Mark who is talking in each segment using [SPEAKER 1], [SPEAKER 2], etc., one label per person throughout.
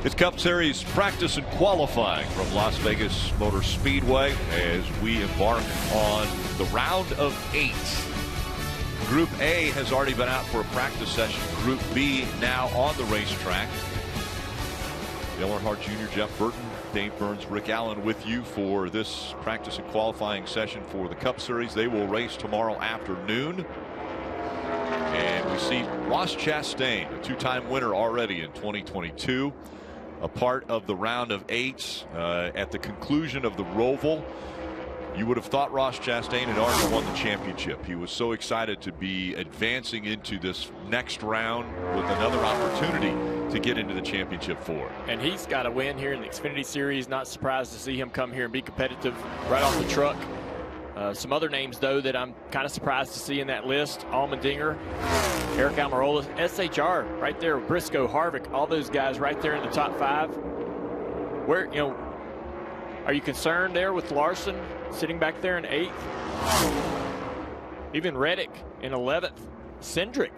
[SPEAKER 1] It's Cup Series practice and qualifying from Las Vegas Motor Speedway as we embark on the round of 8. Group A has already been out for a practice session. Group B now on the racetrack. Dale Earnhardt Jr., Jeff Burton, Dave Burns, Rick Allen with you for this practice and qualifying session for the Cup Series. They will race tomorrow afternoon. And we see Ross Chastain, a two-time winner already in 2022. A part of the round of 8 at the conclusion of the Roval. You would have thought Ross Chastain had already won the championship. He was so excited to be advancing into this next round with another opportunity to get into the championship four.
[SPEAKER 2] And he's got a win here in the Xfinity Series. Not surprised to see him come here and be competitive right off the truck. Some other names, though, that I'm kind of surprised to see in that list. Allmendinger, Eric Almirola, SHR right there, Briscoe, Harvick, all those guys right there in the top 5. Where, are you concerned there with Larson sitting back there in 8th? Even Reddick in 11th. Cindric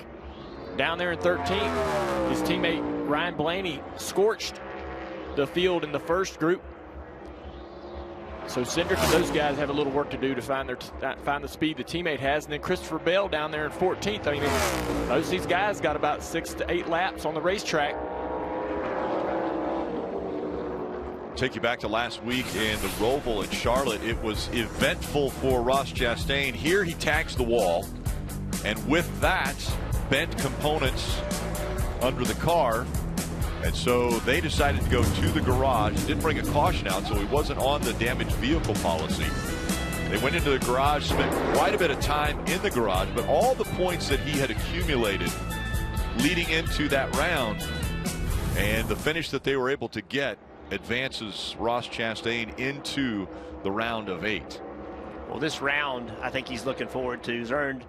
[SPEAKER 2] down there in 13th. His teammate Ryan Blaney scorched the field in the first group. So Cindric and those guys have a little work to do to find the speed the teammate has. And then Christopher Bell down there in 14th. I mean, most of these guys got about 6 to 8 laps on the racetrack.
[SPEAKER 1] Take you back to last week in the Roval in Charlotte. It was eventful for Ross Chastain. Here he tags the wall, and with that, bent components under the car. And so they decided to go to the garage. Didn't bring a caution out, so he wasn't on the damaged vehicle policy. They went into the garage, spent quite a bit of time in the garage, but all the points that he had accumulated leading into that round and the finish that they were able to get advances Ross Chastain into the round of 8.
[SPEAKER 3] Well, this round, I think he's looking forward to. He's earned,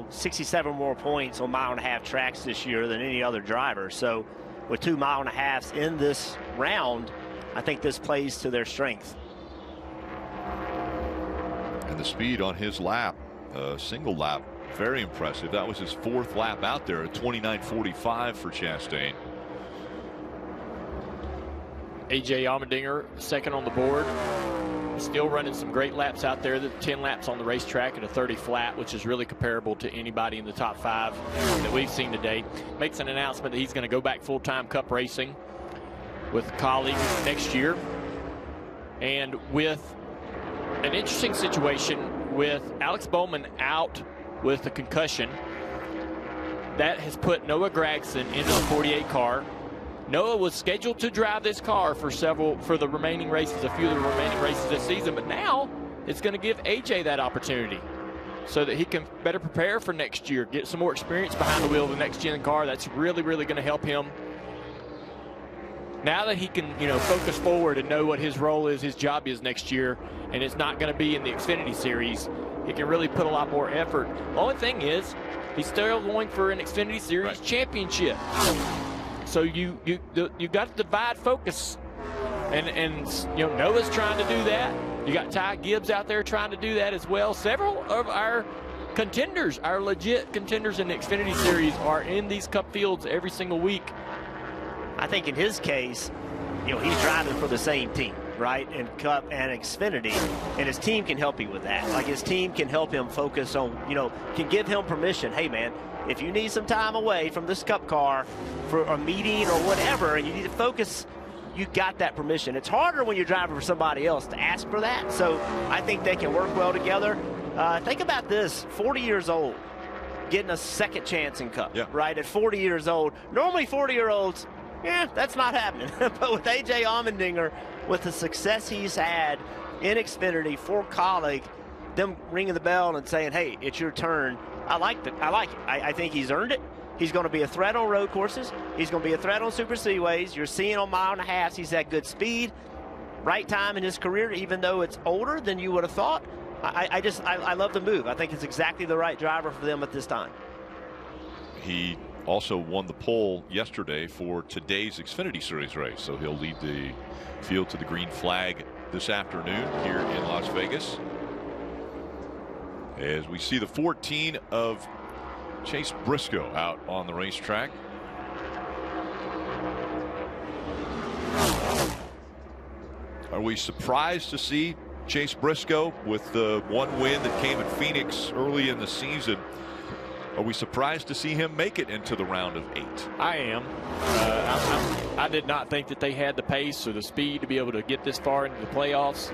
[SPEAKER 3] 67 more points on 1.5-mile tracks this year than any other driver. So with 2 1/2 miles in this round, I think this plays to their strength.
[SPEAKER 1] And the speed on his lap, single lap, very impressive. That was his 4th lap out there, a 29.45 for Chastain.
[SPEAKER 2] A.J. Allmendinger second on the board. Still running some great laps out there. The 10 laps on the racetrack at a 30 flat, which is really comparable to anybody in the top 5 that we've seen today. Makes an announcement that he's going to go back full-time Cup racing with colleagues next year. And with an interesting situation with Alex Bowman out with a concussion, that has put Noah Gragson into the 48 car. Noah was scheduled to drive this car for the remaining races, a few of the remaining races this season, but now it's going to give AJ that opportunity so that he can better prepare for next year, get some more experience behind the wheel of the next gen car. That's really, really going to help him. Now that he can, focus forward and know what his role is, his job is next year, and it's not going to be in the Xfinity Series, he can really put a lot more effort. The only thing is, he's still going for an Xfinity Series championship. So you got to divide focus, and Noah's trying to do that. You got Ty Gibbs out there trying to do that as well. Several of our contenders, our legit contenders in the Xfinity Series, are in these Cup fields every single week.
[SPEAKER 3] I think in his case, he's driving for the same team, right, in Cup and Xfinity, and his team can help him with that. Like, his team can help him focus on, can give him permission. Hey, man, if you need some time away from this Cup car for a meeting or whatever, and you need to focus, you got that permission. It's harder when you're driving for somebody else to ask for that. So I think they can work well together. Think about this, 40 years old, getting a second chance in Cup, right? At 40 years old. Normally 40-year-olds, that's not happening. But with A.J. Allmendinger, with the success he's had in Xfinity for colleague, them ringing the bell and saying, hey, it's your turn. I like it. I think he's earned it. He's going to be a threat on road courses. He's going to be a threat on super speedways. You're seeing on 1.5 miles, he's had good speed. Right time in his career, even though it's older than you would have thought. I love the move. I think it's exactly the right driver for them at this time.
[SPEAKER 1] He also won the pole yesterday for today's Xfinity Series race, so he'll lead the field to the green flag this afternoon here in Las Vegas. As we see the 14 of Chase Briscoe out on the racetrack. Are we surprised to see Chase Briscoe with the one win that came in Phoenix early in the season? Are we surprised to see him make it into the round of 8?
[SPEAKER 2] I am. I did not think that they had the pace or the speed to be able to get this far into the playoffs.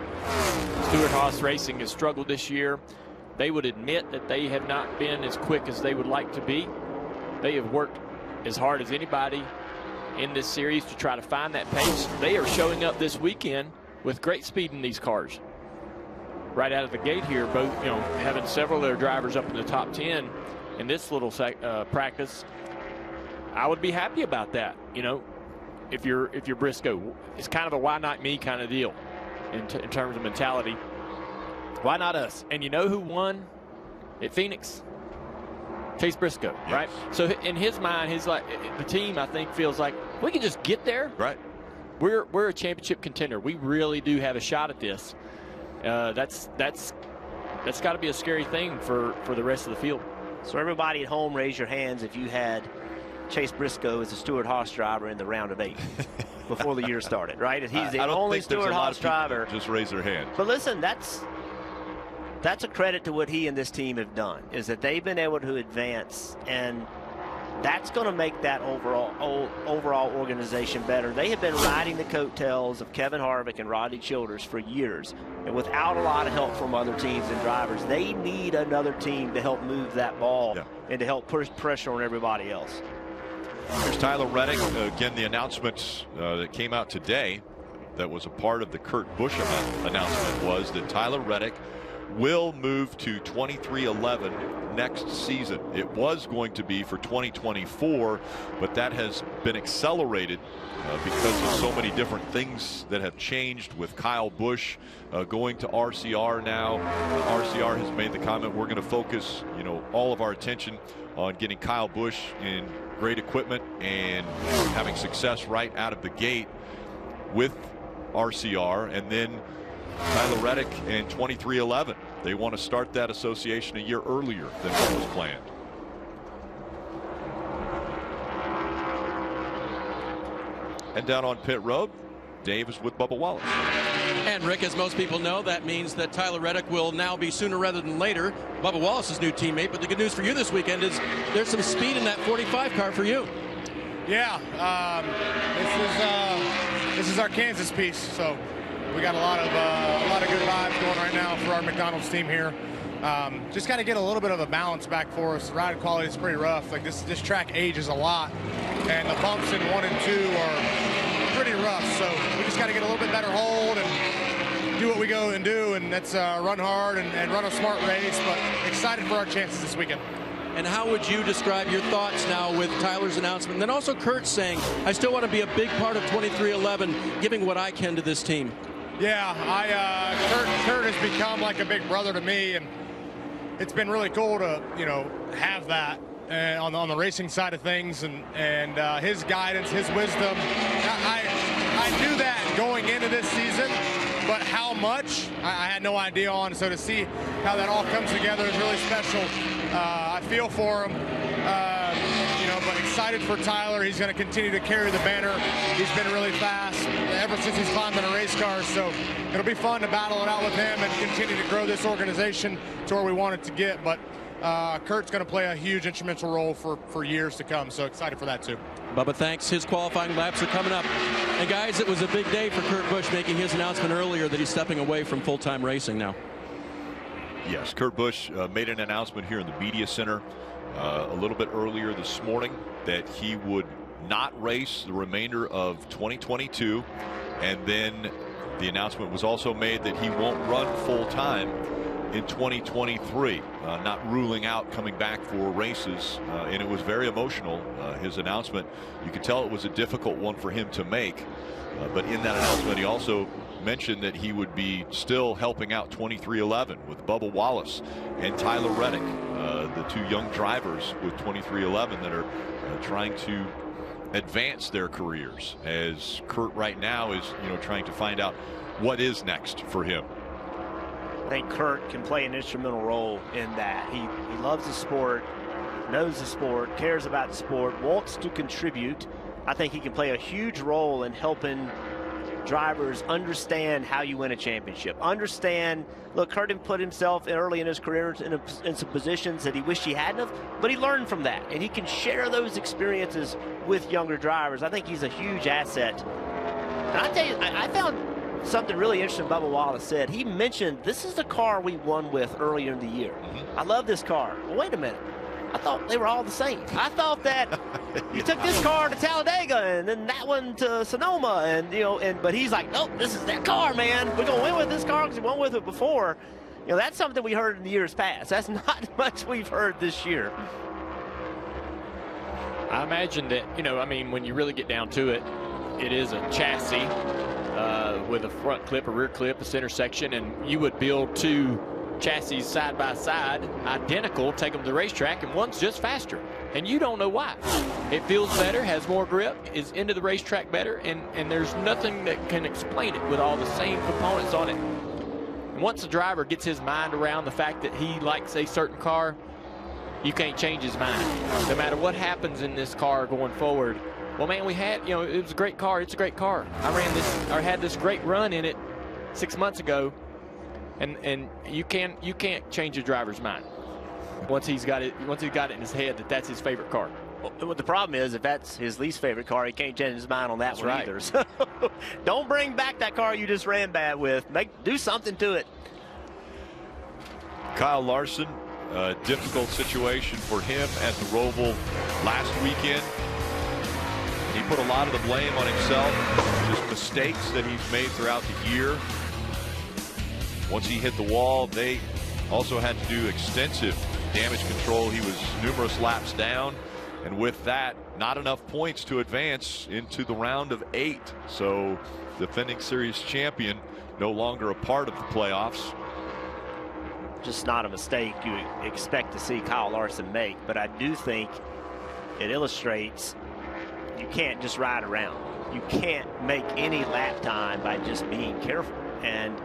[SPEAKER 2] Stewart-Haas Racing has struggled this year. They would admit that they have not been as quick as they would like to be. They have worked as hard as anybody in this series to try to find that pace. They are showing up this weekend with great speed in these cars. Right out of the gate here, both having several of their drivers up in the top 10 in this little practice. I would be happy about that. If you're Briscoe, it's kind of a why not me kind of deal in terms of mentality. Why not us? And you know who won at Phoenix? Chase Briscoe, yes. Right? So in his mind, the team, I think, feels like we can just get there.
[SPEAKER 1] Right.
[SPEAKER 2] We're a championship contender. We really do have a shot at this. That's got to be a scary thing for the rest of the field.
[SPEAKER 3] So everybody at home, raise your hands if you had Chase Briscoe as a Stewart-Haas driver in the round of 8 before the year started, right? He's the only Stewart-Haas driver.
[SPEAKER 1] Just raise their hand.
[SPEAKER 3] But listen, that's a credit to what he and this team have done, is that they've been able to advance, and that's going to make that overall organization better. They have been riding the coattails of Kevin Harvick and Rodney Childers for years, and without a lot of help from other teams and drivers, they need another team to help move that ball and to help push pressure on everybody else.
[SPEAKER 1] Here's Tyler Reddick. Again, the announcement that came out today that was a part of the Kurt Busch announcement was that Tyler Reddick will move to 2311 next season. It was going to be for 2024, but that has been accelerated because of so many different things that have changed with Kyle Busch going to RCR now. RCR has made the comment, we're going to focus all of our attention on getting Kyle Busch in great equipment and having success right out of the gate with RCR, and then Tyler Reddick in 2311. They want to start that association a year earlier than what was planned. And down on pit road, Dave is with Bubba Wallace.
[SPEAKER 4] And Rick, as most people know, that means that Tyler Reddick will now be sooner rather than later Bubba Wallace's new teammate. But the good news for you this weekend is there's some speed in that 45 car for you.
[SPEAKER 5] Yeah, this is our Kansas piece, so we got a lot of good vibes going right now for our McDonald's team here. Just got to get a little bit of a balance back for us. The ride quality is pretty rough. Like this track ages a lot, and the bumps in 1 and 2 are pretty rough. So we just got to get a little bit better hold and do what we go and do, and that's run hard and run a smart race. But excited for our chances this weekend.
[SPEAKER 4] And how would you describe your thoughts now with Tyler's announcement? And then also Kurt saying, I still want to be a big part of 2311, giving what I can to this team.
[SPEAKER 5] Yeah, Kurt has become like a big brother to me, and it's been really cool to have that on the racing side of things, and his guidance, his wisdom. I knew that going into this season, but how much I had no idea on. So to see how that all comes together is really special. I feel for him. But excited for Tyler. He's going to continue to carry the banner. He's been really fast ever since he's climbed in a race car. So it'll be fun to battle it out with him and continue to grow this organization to where we want it to get. But Kurt's going to play a huge instrumental role for years to come. So excited for that too.
[SPEAKER 4] Bubba, thanks. His qualifying laps are coming up. And guys, it was a big day for Kurt Busch making his announcement earlier that he's stepping away from full-time racing now.
[SPEAKER 1] Yes, Kurt Busch made an announcement here in the media center a little bit earlier this morning that he would not race the remainder of 2022, and then the announcement was also made that he won't run full-time in 2023, not ruling out coming back for races, and it was very emotional, his announcement. You could tell it was a difficult one for him to make, but in that announcement he also mentioned that he would be still helping out 2311 with Bubba Wallace and Tyler Reddick, the two young drivers with 2311 that are trying to advance their careers, as Kurt right now is trying to find out what is next for him.
[SPEAKER 3] I think Kurt can play an instrumental role in that. He loves the sport, knows the sport, cares about the sport, wants to contribute, I think he can play a huge role in helping drivers understand how you win a championship. Understand, look, Kurt put himself early in his career in some positions that he wished he hadn't have, but he learned from that, and he can share those experiences with younger drivers. I think he's a huge asset. And I tell you, I found something really interesting Bubba Wallace said. He mentioned, this is the car we won with earlier in the year. I love this car. Well, wait a minute. I thought they were all the same. I thought that you took this car to Talladega and then that one to Sonoma, and but he's like, nope, this is that car, man. We're gonna win with this car because we won with it before. That's something we heard in the years past. That's not much we've heard this year.
[SPEAKER 2] I imagine that, when you really get down to it, it is a chassis with a front clip, a rear clip, a center section, and you would build two chassis side by side, identical, take them to the racetrack, and one's just faster. And you don't know why. It feels better, has more grip, is into the racetrack better, and there's nothing that can explain it with all the same components on it. And once the driver gets his mind around the fact that he likes a certain car, you can't change his mind. No matter what happens in this car going forward, well, man, we had, it was a great car. It's a great car. I had this great run in it 6 months ago. And you can't change a driver's mind once he's got it in his head that that's his favorite car.
[SPEAKER 3] Well, the problem is, if that's his least favorite car, he can't change his mind on that one either. So don't bring back that car you just ran bad with. Do something to it.
[SPEAKER 1] Kyle Larson, a difficult situation for him at the Roval last weekend. He put a lot of the blame on himself, just mistakes that he's made throughout the year. Once he hit the wall, they also had to do extensive damage control. He was numerous laps down, and with that, not enough points to advance into the round of 8. So defending series champion no longer a part of the playoffs.
[SPEAKER 3] Just not a mistake you expect to see Kyle Larson make, but I do think it illustrates you can't just ride around. You can't make any lap time by just being careful. And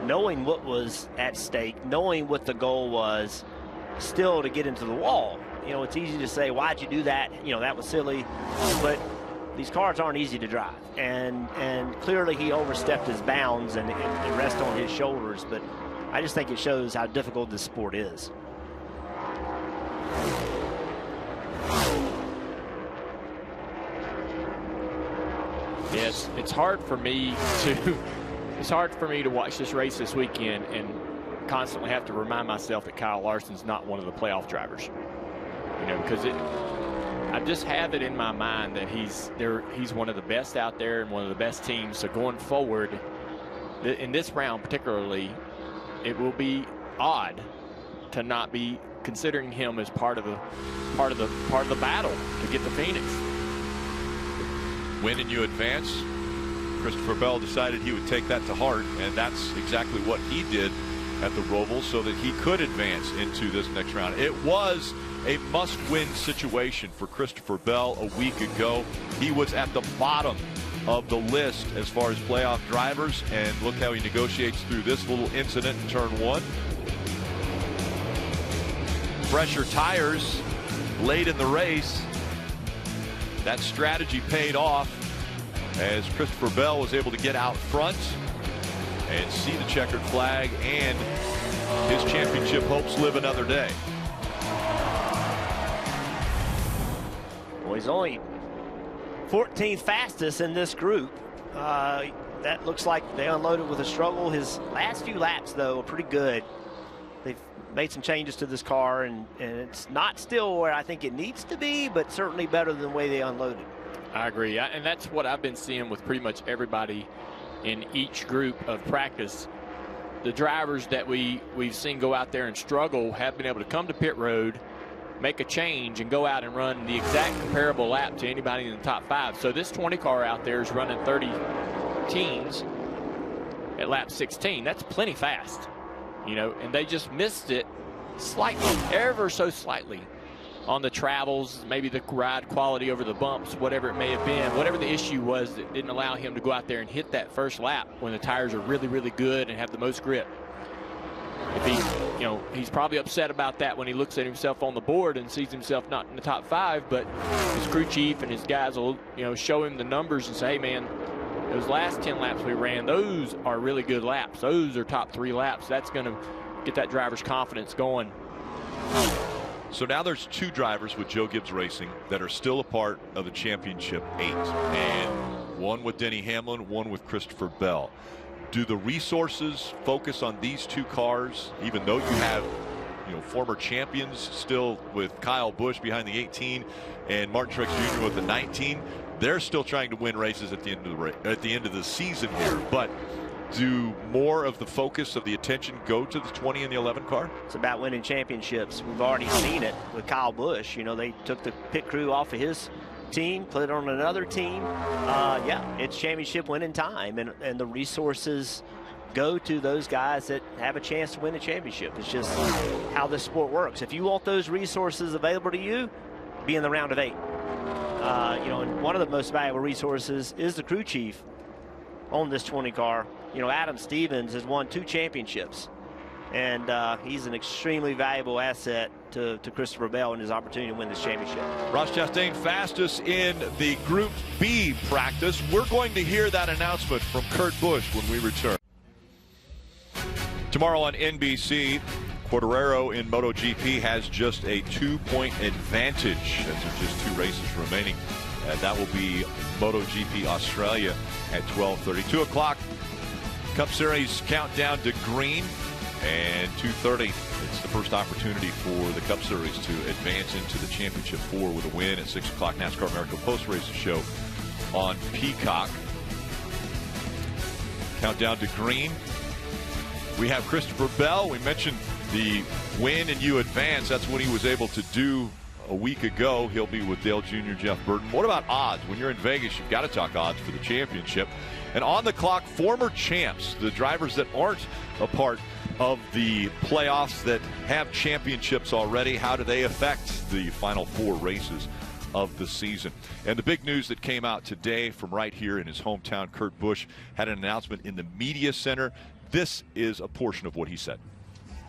[SPEAKER 3] knowing what was at stake, knowing what the goal was, still to get into the wall. It's easy to say, why'd you do that? That was silly. But these cars aren't easy to drive. And clearly he overstepped his bounds, and it rests on his shoulders. But I just think it shows how difficult this sport is.
[SPEAKER 2] Yes, it's hard for me to watch this race this weekend and constantly have to remind myself that Kyle Larson's not one of the playoff drivers. Because I just have it in my mind that he's one of the best out there and one of the best teams. So going forward, in this round particularly, it will be odd to not be considering him as part of the battle to get to Phoenix.
[SPEAKER 1] Win and you advance. Christopher Bell decided he would take that to heart, and that's exactly what he did at the Roval so that he could advance into this next round. It was a must-win situation for Christopher Bell a week ago. He was at the bottom of the list as far as playoff drivers, and look how he negotiates through this little incident in turn 1. Fresher tires late in the race. That strategy paid off as Christopher Bell was able to get out front and see the checkered flag, and his championship hopes live another day.
[SPEAKER 3] Well, he's only 14th fastest in this group. That looks like they unloaded with a struggle. His last few laps, though, are pretty good. They've made some changes to this car, and it's not still where I think it needs to be, but certainly better than the way they unloaded.
[SPEAKER 2] I agree, and that's what I've been seeing with pretty much everybody in each group of practice. The drivers that we've seen go out there and struggle have been able to come to pit road, make a change, and go out and run the exact comparable lap to anybody in the top 5. So this 20 car out there is running 30 teens at lap 16. That's plenty fast, and they just missed it slightly, ever so slightly, on the travels, maybe the ride quality over the bumps, whatever it may have been, whatever the issue was that didn't allow him to go out there and hit that first lap when the tires are really, really good and have the most grip. if he, he's probably upset about that when he looks at himself on the board and sees himself not in the top 5, but his crew chief and his guys will, show him the numbers and say, hey, man, those last 10 laps we ran, those are really good laps. Those are top 3 laps. That's going to get that driver's confidence going.
[SPEAKER 1] So now there's 2 drivers with Joe Gibbs Racing that are still a part of the championship 8, and one with Denny Hamlin, one with Christopher Bell. Do the resources focus on these 2 cars, even though you have former champions still with Kyle Busch behind the 18 and Martin Truex Jr. with the 19? They're still trying to win races at the end of the season here, but do more of the focus of the attention go to the 20 and the 11 car?
[SPEAKER 3] It's about winning championships. We've already seen it with Kyle Busch. They took the pit crew off of his team, put it on another team. Yeah, it's championship winning time, and the resources go to those guys that have a chance to win the championship. It's just how this sport works. If you want those resources available to you, be in the round of 8. And one of the most valuable resources is the crew chief on this 20 car. Adam Stevens has won 2 championships, and he's an extremely valuable asset to Christopher Bell and his opportunity to win this championship.
[SPEAKER 1] Ross Chastain fastest in the Group B practice. We're going to hear that announcement from Kurt Busch when we return. Tomorrow on NBC, Quartararo in MotoGP has just a 2-point advantage as there's just 2 races remaining. That will be MotoGP Australia at 12:30. 2 o'clock, Cup Series countdown to green, and 2:30. It's the first opportunity for the Cup Series to advance into the Championship 4 with a win. At 6 o'clock, NASCAR America post-race show on Peacock. Countdown to green. We have Christopher Bell. We mentioned the win and you advance. That's what he was able to do a week ago. He'll be with Dale Jr., Jeff Burton. What about odds? When you're in Vegas, you've got to talk odds for the championship. And on the clock, former champs, the drivers that aren't a part of the playoffs that have championships already. How do they affect the final 4 races of the season? And the big news that came out today from right here in his hometown, Kurt Busch had an announcement in the media center. This is a portion of what he said.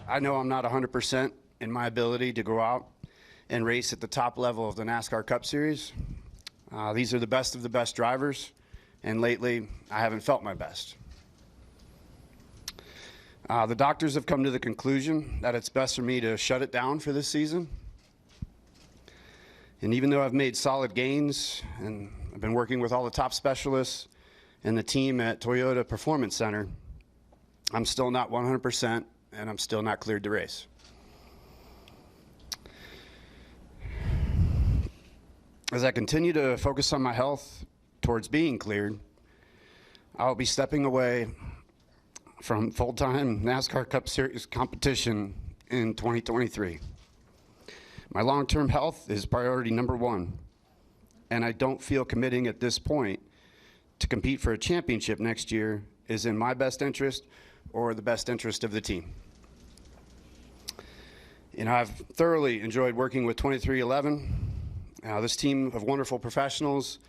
[SPEAKER 6] I know I'm not 100% in my ability to go out and race at the top level of the NASCAR Cup Series. These are the best of the best drivers, and lately I haven't felt my best. The doctors have come to the conclusion that it's best for me to shut it down for this season. And even though I've made solid gains and I've been working with all the top specialists and the team at Toyota Performance Center, I'm still not 100%, and I'm still not cleared to race. As I continue to focus on my health towards being cleared, I'll be stepping away from full-time NASCAR Cup Series competition in 2023. My long-term health is priority number 1, and I don't feel committing at this point to compete for a championship next year is in my best interest or the best interest of the team. I've thoroughly enjoyed working with 2311. This team of wonderful professionals.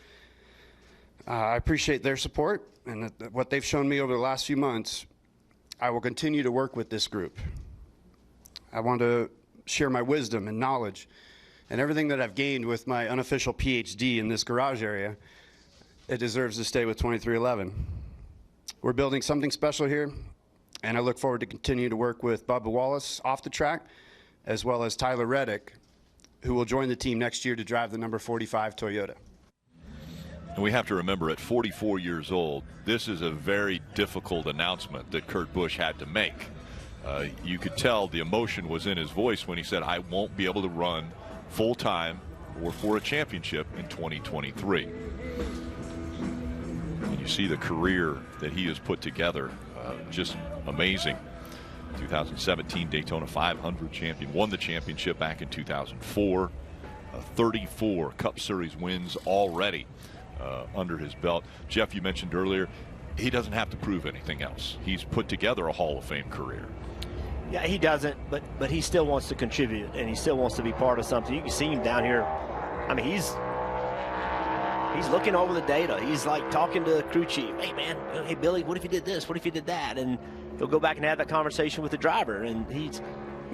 [SPEAKER 6] I appreciate their support and what they've shown me over the last few months. I will continue to work with this group. I want to share my wisdom and knowledge and everything that I've gained with my unofficial PhD in this garage area. It deserves to stay with 2311. We're building something special here, and I look forward to continue to work with Bubba Wallace off the track, as well as Tyler Reddick, who will join the team next year to drive the number 45 Toyota.
[SPEAKER 1] And we have to remember, at 44 years old, this is a very difficult announcement that Kurt Busch had to make. You could tell the emotion was in his voice when he said, I won't be able to run full-time or for a championship in 2023. And you see the career that he has put together, just amazing. 2017 Daytona 500 champion, won the championship back in 2004. 34 Cup Series wins already under his belt. Jeff, you mentioned earlier, he doesn't have to prove anything else. He's put together a Hall of Fame career.
[SPEAKER 3] Yeah, he doesn't, but he still wants to contribute, and he still wants to be part of something. You can see him down here. I mean, he's looking over the data. He's like talking to the crew chief. Hey, man, hey, Billy, what if you did this? What if you did that? And he'll go back and have that conversation with the driver. And he's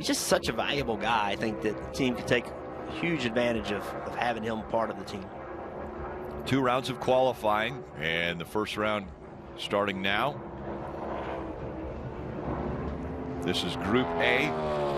[SPEAKER 3] just such a valuable guy. I think that the team could take huge advantage of having him part of the team.
[SPEAKER 1] 2 rounds of qualifying, and the first round starting now. This is Group A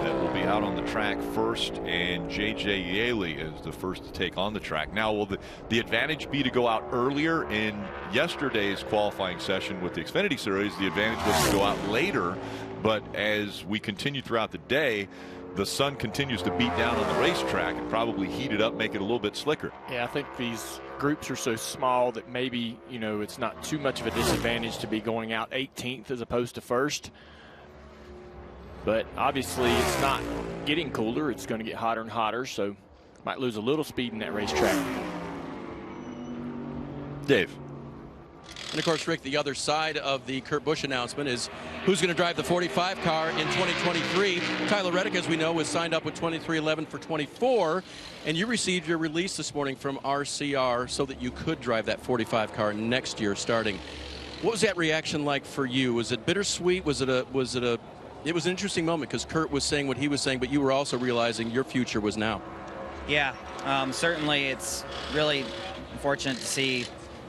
[SPEAKER 1] that will be out on the track first, and J.J. Yaley is the first to take on the track. Now, will the advantage be to go out earlier? In yesterday's qualifying session with the Xfinity Series, the advantage was to go out later, but as we continue throughout the day, the sun continues to beat down on the racetrack and probably heat it up, make it a little bit slicker.
[SPEAKER 2] Yeah, I think these groups are so small that maybe, you know, it's not too much of a disadvantage to be going out 18th as opposed to first. But obviously it's not getting cooler. It's going to get hotter and hotter, so might lose a little speed in that racetrack.
[SPEAKER 1] Dave.
[SPEAKER 4] And of course, Rick, the other side of the Kurt Busch announcement is who's going to drive the 45 car in 2023. Tyler Reddick, as we know, was signed up with 2311 for 24, and you received your release this morning from RCR so that you could drive that 45 car next year starting. What was that reaction like for you? Was it bittersweet? It was an interesting moment because Kurt was saying what he was saying, but you were also realizing your future was now.
[SPEAKER 7] Yeah, certainly it's really unfortunate to see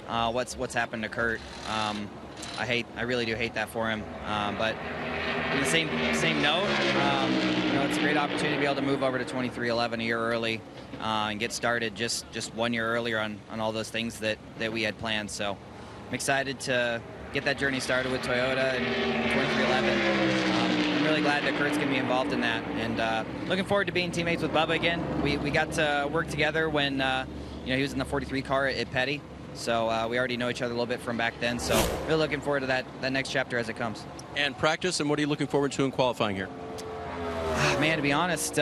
[SPEAKER 7] what's happened to Kurt. I really do hate that for him. But in the same note, you know, it's a great opportunity to be able to move over to 2311 a year early and get started just 1 year earlier on all those things that we had planned. So I'm excited to get that journey started with Toyota and 2311. I'm really glad that Kurt's going to be involved in that, and looking forward to being teammates with Bubba again. We got to work together when you know, he was in the 43 car at Petty, so we already know each other a little bit from back then. So really looking forward to that next chapter as it comes.
[SPEAKER 4] And practice, and what are you looking forward to in qualifying here?
[SPEAKER 7] Man, to be honest,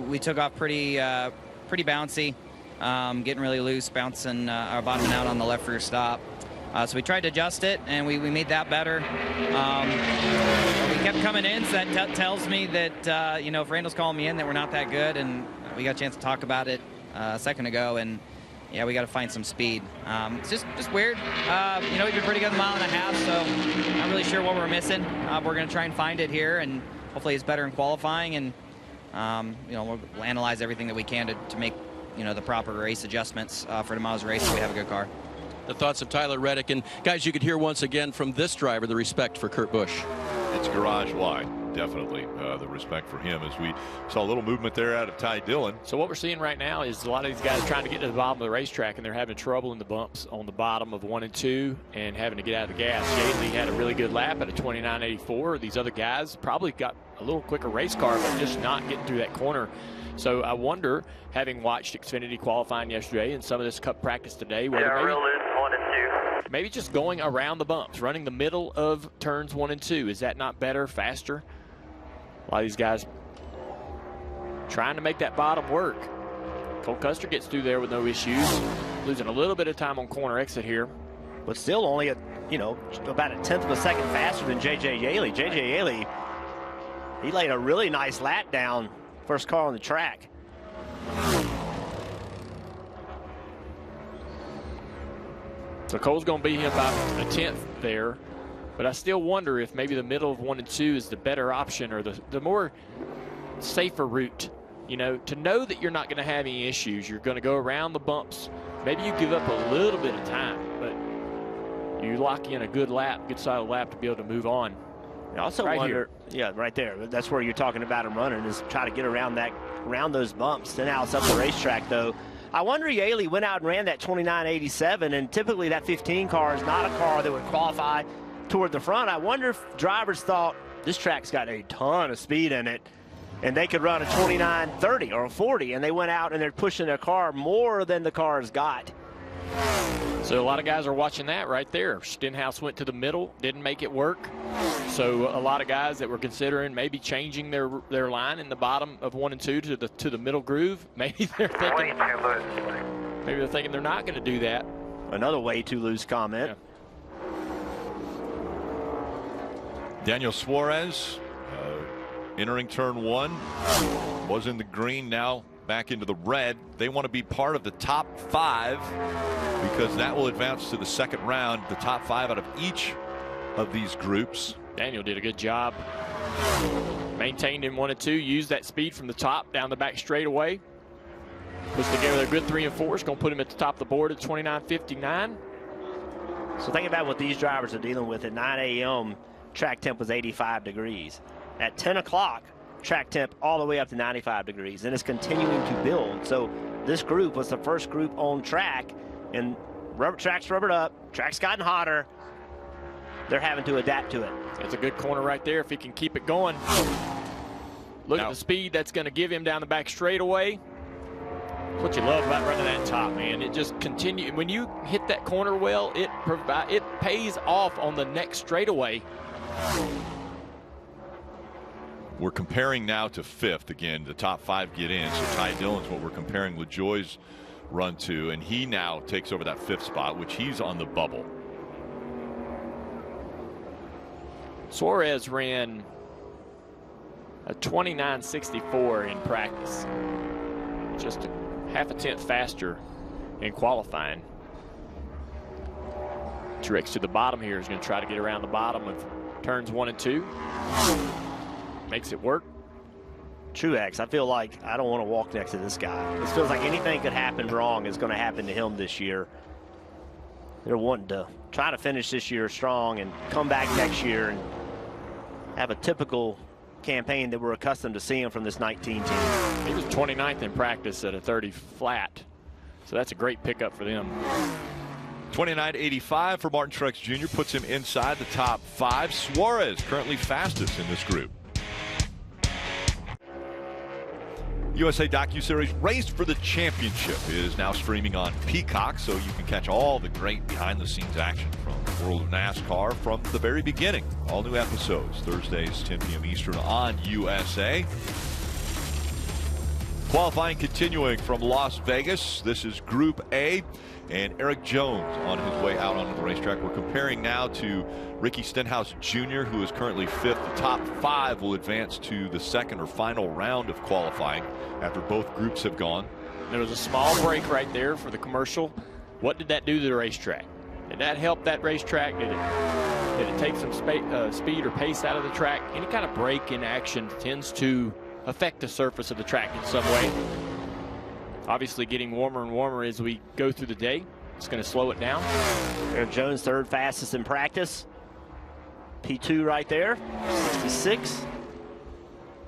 [SPEAKER 7] we took off pretty bouncy, getting really loose, bouncing or bottoming out on the left rear stop. So we tried to adjust it, and we made that better. We kept coming in, so that tells me that, you know, if Randall's calling me in, that we're not that good, and we got a chance to talk about it a second ago, and yeah, we got to find some speed. It's just weird. You know, we've been pretty good a mile and a half, so not really sure what we're missing. We're going to try and find it here, and hopefully it's better in qualifying, and, you know, we'll analyze everything that we can to make, you know, the proper race adjustments for tomorrow's race so we have a good car.
[SPEAKER 4] The thoughts of Tyler Reddick. And guys, you could hear once again from this driver the respect for Kurt Busch.
[SPEAKER 1] It's garage wide, definitely. The respect for him, as we saw a little movement there out of Ty Dillon.
[SPEAKER 2] So what we're seeing right now is a lot of these guys trying to get to the bottom of the racetrack, and they're having trouble in the bumps on the bottom of 1 and 2 and having to get out of the gas. Yaley had a really good lap at a 29.84. These other guys probably got a little quicker race car, but just not getting through that corner. So I wonder, having watched Xfinity qualifying yesterday and some of this Cup practice today, whether maybe just going around the bumps, running the middle of turns 1 and 2, is that not better, faster? A lot of these guys trying to make that bottom work. Cole Custer gets through there with no issues, losing a little bit of time on corner exit here.
[SPEAKER 3] But still only, you know, about a tenth of a second faster than J.J. Yaley. J.J. Yaley, he laid a really nice lap down, first car on the track.
[SPEAKER 2] So Cole's going to beat him by a tenth there, but I still wonder if maybe the middle of 1 and 2 is the better option, or the more safer route. You know, to know that you're not going to have any issues, you're going to go around the bumps. Maybe you give up a little bit of time, but you lock in a good lap, good solid lap to be able to move on.
[SPEAKER 3] I also wonder, yeah, right there. That's where you're talking about him running, is try to get around those bumps. Then now it's up the racetrack, though. I wonder, Yaley went out and ran that 29.87, and typically that 15 car is not a car that would qualify toward the front. I wonder if drivers thought this track's got a ton of speed in it, and they could run a 29.30 or a 40, and they went out and they're pushing their car more than the car's got.
[SPEAKER 2] So a lot of guys are watching that right there. Stenhouse went to the middle, didn't make it work. So a lot of guys that were considering maybe changing their line in the bottom of 1 and 2 to the middle groove. Maybe they're thinking they're not going to do that.
[SPEAKER 3] Another way too loose comment.
[SPEAKER 2] Yeah.
[SPEAKER 1] Daniel Suarez entering turn 1, was in the green, now back into the red. They want to be part of the top 5 because that will advance to the second round. The top 5 out of each of these groups.
[SPEAKER 2] Daniel did a good job. Maintained in 1 and 2. Used that speed from the top down the back straightaway. Puts together a good 3 and 4. It's going to put him at the top of the board at 29.59.
[SPEAKER 3] So think about what these drivers are dealing with. At 9 a.m., track temp was 85 degrees. At 10 o'clock, track temp all the way up to 95 degrees. And it's continuing to build. So this group was the first group on track. And track's rubbered up. Track's gotten hotter. They're having to adapt to it.
[SPEAKER 2] That's a good corner right there if he can keep it going. Look at the speed that's going to give him down the back straightaway. That's what you love about running that top, man. It just continues. When you hit that corner well, it pays off on the next straightaway.
[SPEAKER 1] We're comparing now to 5th. Again, the top 5 get in. So Ty Dillon's what we're comparing LaJoie's run to. And he now takes over that 5th spot, which he's on the bubble.
[SPEAKER 2] Suarez ran a 29.64 in practice. Just a half a tenth faster in qualifying. Truex to the bottom here is going to try to get around the bottom of turns 1 and 2. Makes it work.
[SPEAKER 3] Truex, I feel like I don't want to walk next to this guy. This feels like anything could happen wrong is going to happen to him this year. They're wanting to try to finish this year strong and come back next year and have a typical campaign that we're accustomed to seeing from this 19 team.
[SPEAKER 2] He was 29th in practice at a 30 flat. So that's a great pickup for them.
[SPEAKER 1] 29.85 for Martin Truex Jr. puts him inside the top 5. Suarez currently fastest in this group. USA docuseries Race for the Championship is now streaming on Peacock, so you can catch all the great behind-the-scenes action from the world of NASCAR from the very beginning. All new episodes, Thursdays, 10 p.m. Eastern on USA. Qualifying continuing from Las Vegas. This is Group A, and Eric Jones on his way out onto the racetrack. We're comparing now to Ricky Stenhouse Jr., who is currently 5th. The top 5 will advance to the second or final round of qualifying after both groups have gone.
[SPEAKER 2] There was a small break right there for the commercial. What did that do to the racetrack? Did that help that racetrack? Did it take some speed or pace out of the track? Any kind of break in action tends to affect the surface of the track in some way. Obviously getting warmer and warmer as we go through the day. It's going to slow it down.
[SPEAKER 3] Eric Jones, 3rd fastest in practice. P2 right there, 66.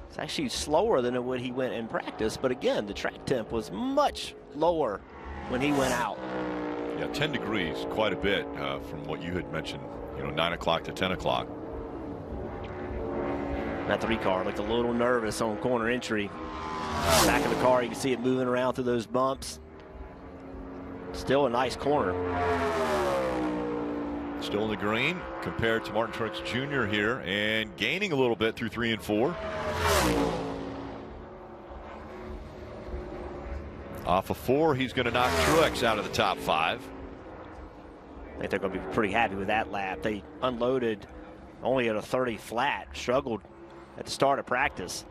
[SPEAKER 3] It's actually slower than what he went in practice, but again, the track temp was much lower when he went out.
[SPEAKER 1] Yeah, 10 degrees, quite a bit from what you had mentioned, 9 o'clock to 10 o'clock.
[SPEAKER 3] That 3 car looked a little nervous on corner entry. Back of the car, you can see it moving around through those bumps. Still a nice corner.
[SPEAKER 1] Still in the green compared to Martin Truex Jr. here, and gaining a little bit through 3 and 4. Off of 4, he's going to knock Truex out of the top 5.
[SPEAKER 3] I think they're going to be pretty happy with that lap. They unloaded only at a 30 flat, struggled at the start of practice.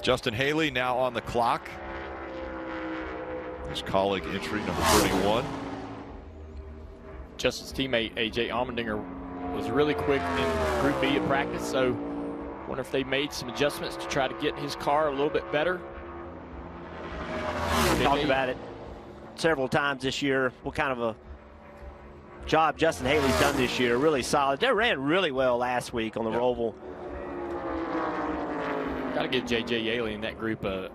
[SPEAKER 1] Justin Haley now on the clock. His colleague entry number 31.
[SPEAKER 2] Justin's teammate A.J. Allmendinger was really quick in Group B of practice, so wonder if they made some adjustments to try to get his car a little bit better.
[SPEAKER 3] We talked about it several times this year. What kind of a job Justin Haley's done this year. Really solid. They ran really well last week on the Roval.
[SPEAKER 2] Got to give J.J. Yaley in that group a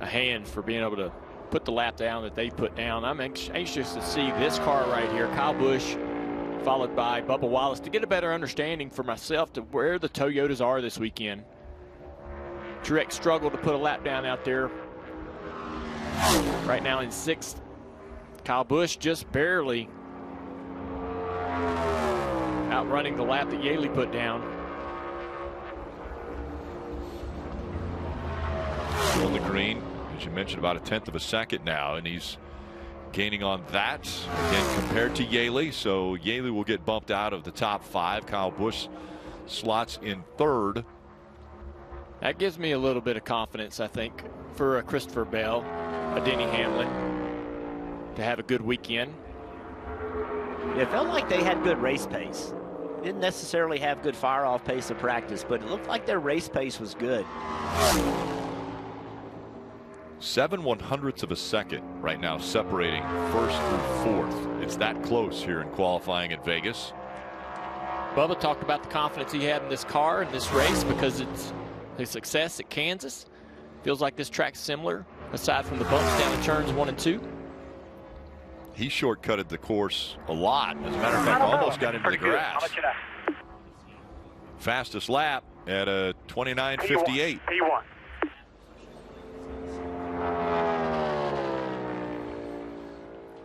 [SPEAKER 2] hand for being able to put the lap down that they put down. I'm anxious to see this car right here, Kyle Busch, followed by Bubba Wallace, to get a better understanding for myself to where the Toyotas are this weekend. Truex struggled to put a lap down out there. Right now in 6th. Kyle Busch just barely outrunning the lap that Yaley put down.
[SPEAKER 1] Still in the green, as you mentioned, about a 1/10 of a second now, and he's gaining on that again compared to Yaley. So Yaley will get bumped out of the top 5. Kyle Busch slots in 3rd.
[SPEAKER 2] That gives me a little bit of confidence, I think, for a Christopher Bell, a Denny Hamlin, to have a good weekend.
[SPEAKER 3] It felt like they had good race pace. Didn't necessarily have good fire-off pace of practice, but it looked like their race pace was good.
[SPEAKER 1] 7/100ths of a second right now separating 1st through 4th. It's that close here in qualifying at Vegas.
[SPEAKER 2] Bubba talked about the confidence he had in this car in this race because it's his success at Kansas. Feels like this track's similar, aside from the bumps down in turns 1 and 2.
[SPEAKER 1] He shortcutted the course a lot. As a matter of fact, almost got into the grass. Fastest lap at a 29:58.
[SPEAKER 8] P1.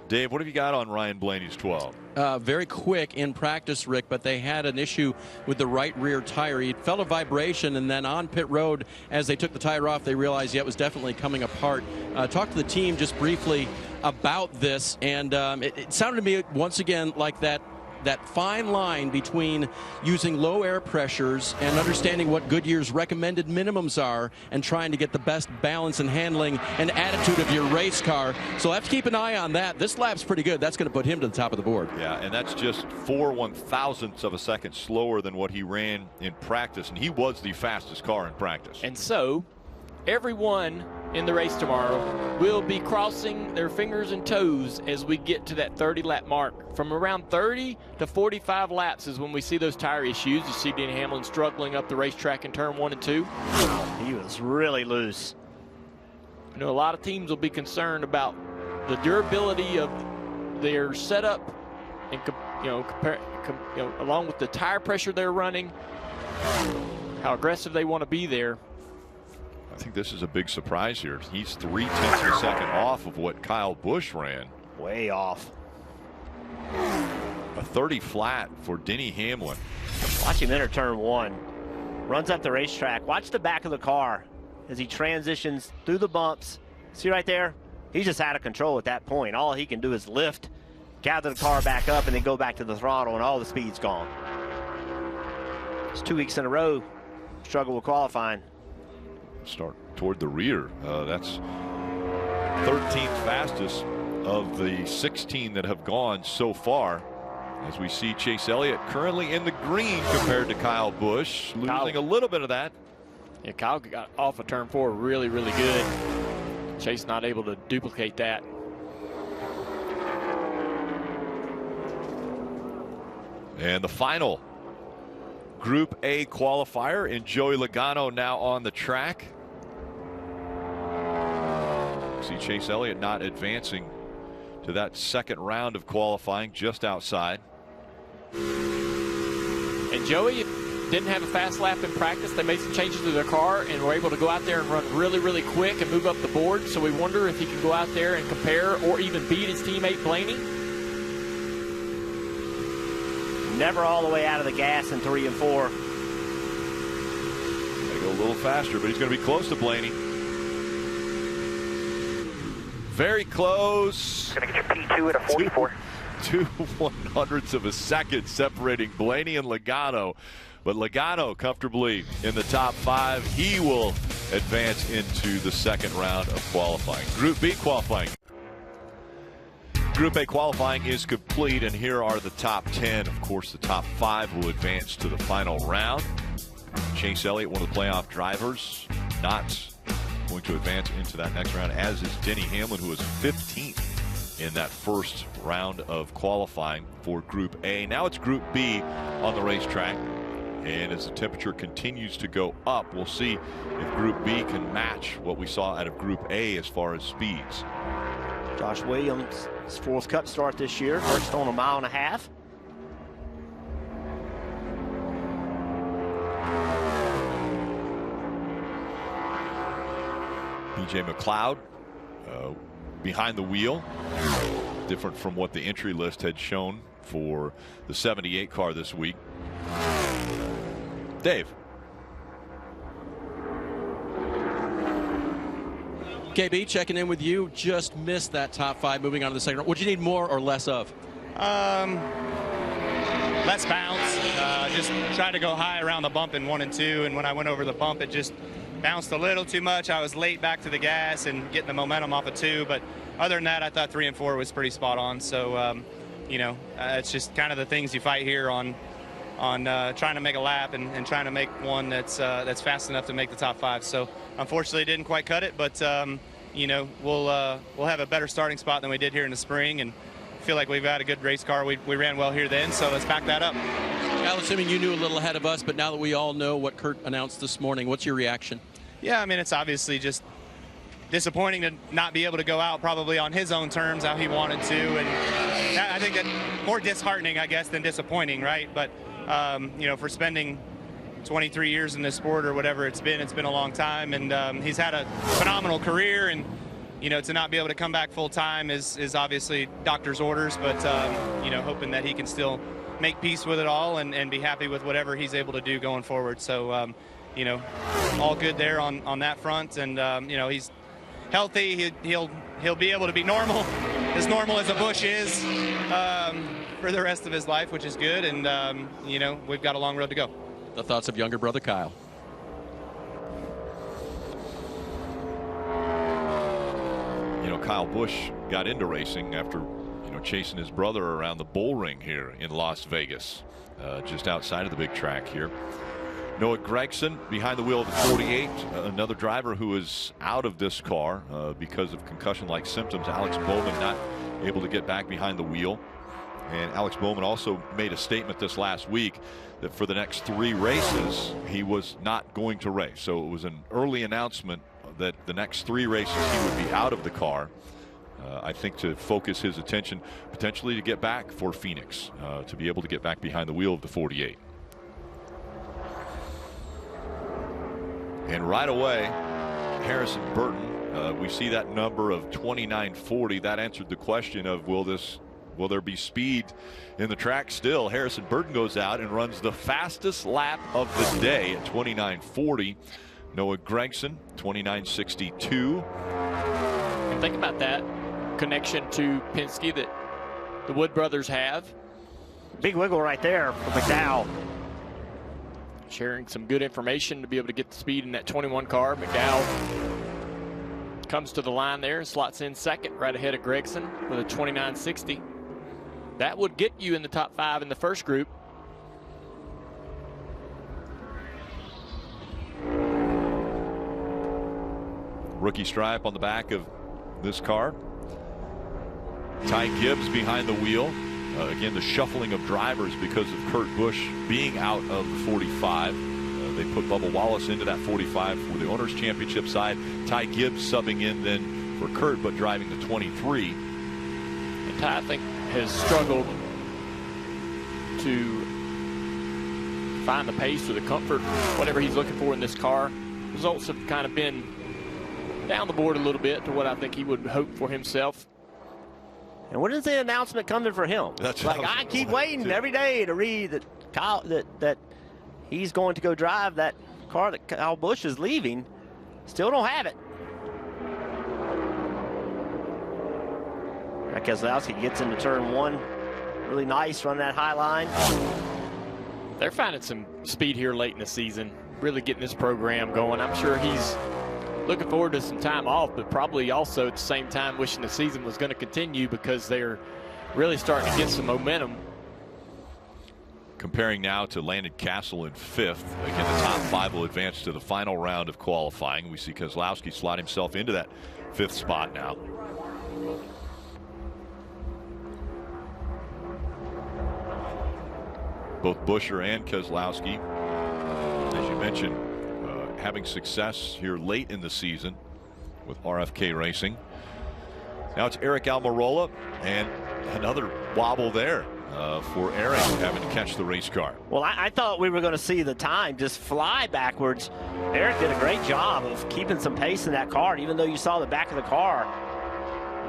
[SPEAKER 1] Dave, what have you got on Ryan Blaney's 12?
[SPEAKER 4] Very quick in practice, Rick, but they had an issue with the right rear tire. He felt a vibration, and then on pit road, as they took the tire off, they realized, yeah, it was definitely coming apart. Talked to the team just briefly about this, and it sounded to me once again like that fine line between using low air pressures and understanding what Goodyear's recommended minimums are and trying to get the best balance and handling and attitude of your race car. So I'll have to keep an eye on that. This lap's pretty good. That's going to put him to the top of the board.
[SPEAKER 1] Yeah, and that's just 4/1000ths of a second slower than what he ran in practice, and he was the fastest car in practice.
[SPEAKER 2] And so everyone in the race tomorrow will be crossing their fingers and toes as we get to that 30-lap mark. From around 30 to 45 laps is when we see those tire issues. You see Denny Hamlin struggling up the racetrack in turn 1 and 2.
[SPEAKER 3] He was really loose.
[SPEAKER 2] You know, a lot of teams will be concerned about the durability of their setup and along with the tire pressure they're running, how aggressive they want to be there.
[SPEAKER 1] I think this is a big surprise here. He's 0.3 of a second off of what Kyle Busch ran.
[SPEAKER 3] Way off.
[SPEAKER 1] A 30 flat for Denny Hamlin.
[SPEAKER 3] Watch him enter turn 1. Runs up the racetrack. Watch the back of the car as he transitions through the bumps. See right there? He's just out of control at that point. All he can do is lift, gather the car back up, and then go back to the throttle, and all the speed's gone. It's 2 weeks in a row. Struggle with qualifying.
[SPEAKER 1] Start toward the rear. That's 13th fastest of the 16 that have gone so far. As we see Chase Elliott currently in the green compared to Kyle Busch, losing a little bit of that.
[SPEAKER 2] Yeah, Kyle got off of turn 4 really, really good. Chase not able to duplicate that.
[SPEAKER 1] And the final Group A qualifier, and Joey Logano now on the track. See Chase Elliott not advancing to that second round of qualifying, just outside.
[SPEAKER 2] And Joey didn't have a fast lap in practice. They made some changes to their car and were able to go out there and run really, really quick and move up the board. So we wonder if he can go out there and compare or even beat his teammate Blaney.
[SPEAKER 3] Never all the way out of the gas in 3 and 4.
[SPEAKER 1] Gotta go a little faster, but he's going to be close to Blaney. Very close.
[SPEAKER 8] Gonna get your P2 at a 44.
[SPEAKER 1] 2/100ths of a second separating Blaney and Logano. But Logano comfortably in the top 5. He will advance into the second round of qualifying. Group B qualifying. Group A qualifying is complete, and here are the top 10. Of course, the top 5 will advance to the final round. Chase Elliott, one of the playoff drivers, not going to advance into that next round, as is Denny Hamlin, who was 15th in that first round of qualifying for Group A. Now it's Group B on the racetrack, and as the temperature continues to go up, we'll see if Group B can match what we saw out of Group A as far as speeds.
[SPEAKER 3] Josh Williams, his 4th Cup start this year, first on a 1.5 miles.
[SPEAKER 1] BJ McLeod behind the wheel, different from what the entry list had shown for the 78 car this week. Dave.
[SPEAKER 4] KB, checking in with you. Just missed that top 5 moving on to the second round. Would you need more or less of?
[SPEAKER 8] Less bounce. Just tried to go high around the bump in 1 and 2, and when I went over the bump, it just bounced a little too much. I was late back to the gas and getting the momentum off of 2, but other than that, I thought 3 and 4 was pretty spot on. So, it's just kind of the things you fight here on trying to make a lap and trying to make one that's fast enough to make the top 5. So, unfortunately, didn't quite cut it, but we'll have a better starting spot than we did here in the spring, and feel like we've got a good race car. We ran well here then, so let's back that up.
[SPEAKER 4] Al, assuming you knew a little ahead of us, but now that we all know what Kurt announced this morning, what's your reaction?
[SPEAKER 8] Yeah, I mean, it's obviously just disappointing to not be able to go out probably on his own terms how he wanted to, and I think that more disheartening, I guess, than disappointing, right? But for spending 23 years in this sport or whatever it's been a long time, and he's had a phenomenal career, and to not be able to come back full time is obviously doctor's orders, but hoping that he can still make peace with it all and be happy with whatever he's able to do going forward. So all good there on that front, and he's healthy. He'll be able to be normal as a Busch is for the rest of his life, which is good, and we've got a long road to go.
[SPEAKER 4] The thoughts of younger brother Kyle.
[SPEAKER 1] Kyle Busch got into racing after chasing his brother around the bull ring here in Las Vegas, just outside of the big track here. Noah Gragson behind the wheel of the 48, another driver who is out of this car because of concussion-like symptoms. Alex Bowman not able to get back behind the wheel. And Alex Bowman also made a statement this last week that for the next 3 races he was not going to race. So it was an early announcement that the next 3 races he would be out of the car. I think to focus his attention potentially to get back for Phoenix, to be able to get back behind the wheel of the 48. And right away, Harrison Burton, we see that number of 29:40. That answered the question of will there be speed in the track still. Harrison Burton goes out and runs the fastest lap of the day at 29:40. Noah Gragson 29:62.
[SPEAKER 2] And think about that connection to Penske that the Wood brothers have.
[SPEAKER 3] Big wiggle right there for McDowell.
[SPEAKER 2] Sharing some good information to be able to get the speed in that 21 car. McDowell comes to the line there, slots in second, right ahead of Gragson with a 29:60. That would get you in the top 5 in the first group.
[SPEAKER 1] Rookie stripe on the back of this car. Ty Gibbs behind the wheel. Again, the shuffling of drivers because of Kurt Busch being out of the 45. They put Bubba Wallace into that 45 for the Owners' Championship side. Ty Gibbs subbing in then for Kurt, but driving the 23.
[SPEAKER 2] And Ty, I think, has struggled to find the pace or the comfort, whatever he's looking for in this car. Results have kind of been down the board a little bit to what I think he would hope for himself.
[SPEAKER 3] And when is the announcement coming for him?
[SPEAKER 1] That's
[SPEAKER 3] like I keep waiting every day to read that Kyle that he's going to go drive that car that Kyle Busch is leaving. Still don't have it. Keselowski gets into turn 1. Really nice, run that high line.
[SPEAKER 2] They're finding some speed here late in the season, really getting this program going. I'm sure he's looking forward to some time off, but probably also at the same time wishing the season was going to continue because they're really starting to get some momentum.
[SPEAKER 1] Comparing now to Landon Castle in 5th. Again, the top 5 will advance to the final round of qualifying. We see Keselowski slot himself into that 5th spot now. Both Buescher and Keselowski, as you mentioned, having success here late in the season with RFK Racing. Now it's Eric Almirola, and another wobble there for Eric having to catch the race car.
[SPEAKER 3] Well, I thought we were going to see the time just fly backwards. Eric did a great job of keeping some pace in that car, even though you saw the back of the car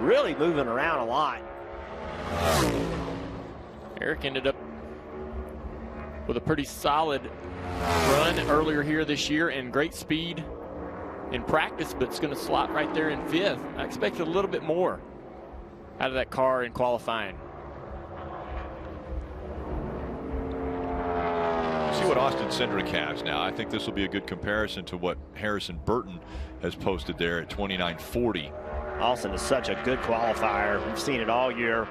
[SPEAKER 3] really moving around a lot.
[SPEAKER 2] Eric ended up with a pretty solid run earlier here this year and great speed in practice, but it's going to slot right there in 5th. I expected a little bit more out of that car in qualifying.
[SPEAKER 1] See what Austin Cindric has now. I think this will be a good comparison to what Harrison Burton has posted there at 29:40.
[SPEAKER 3] Austin is such a good qualifier. We've seen it all year.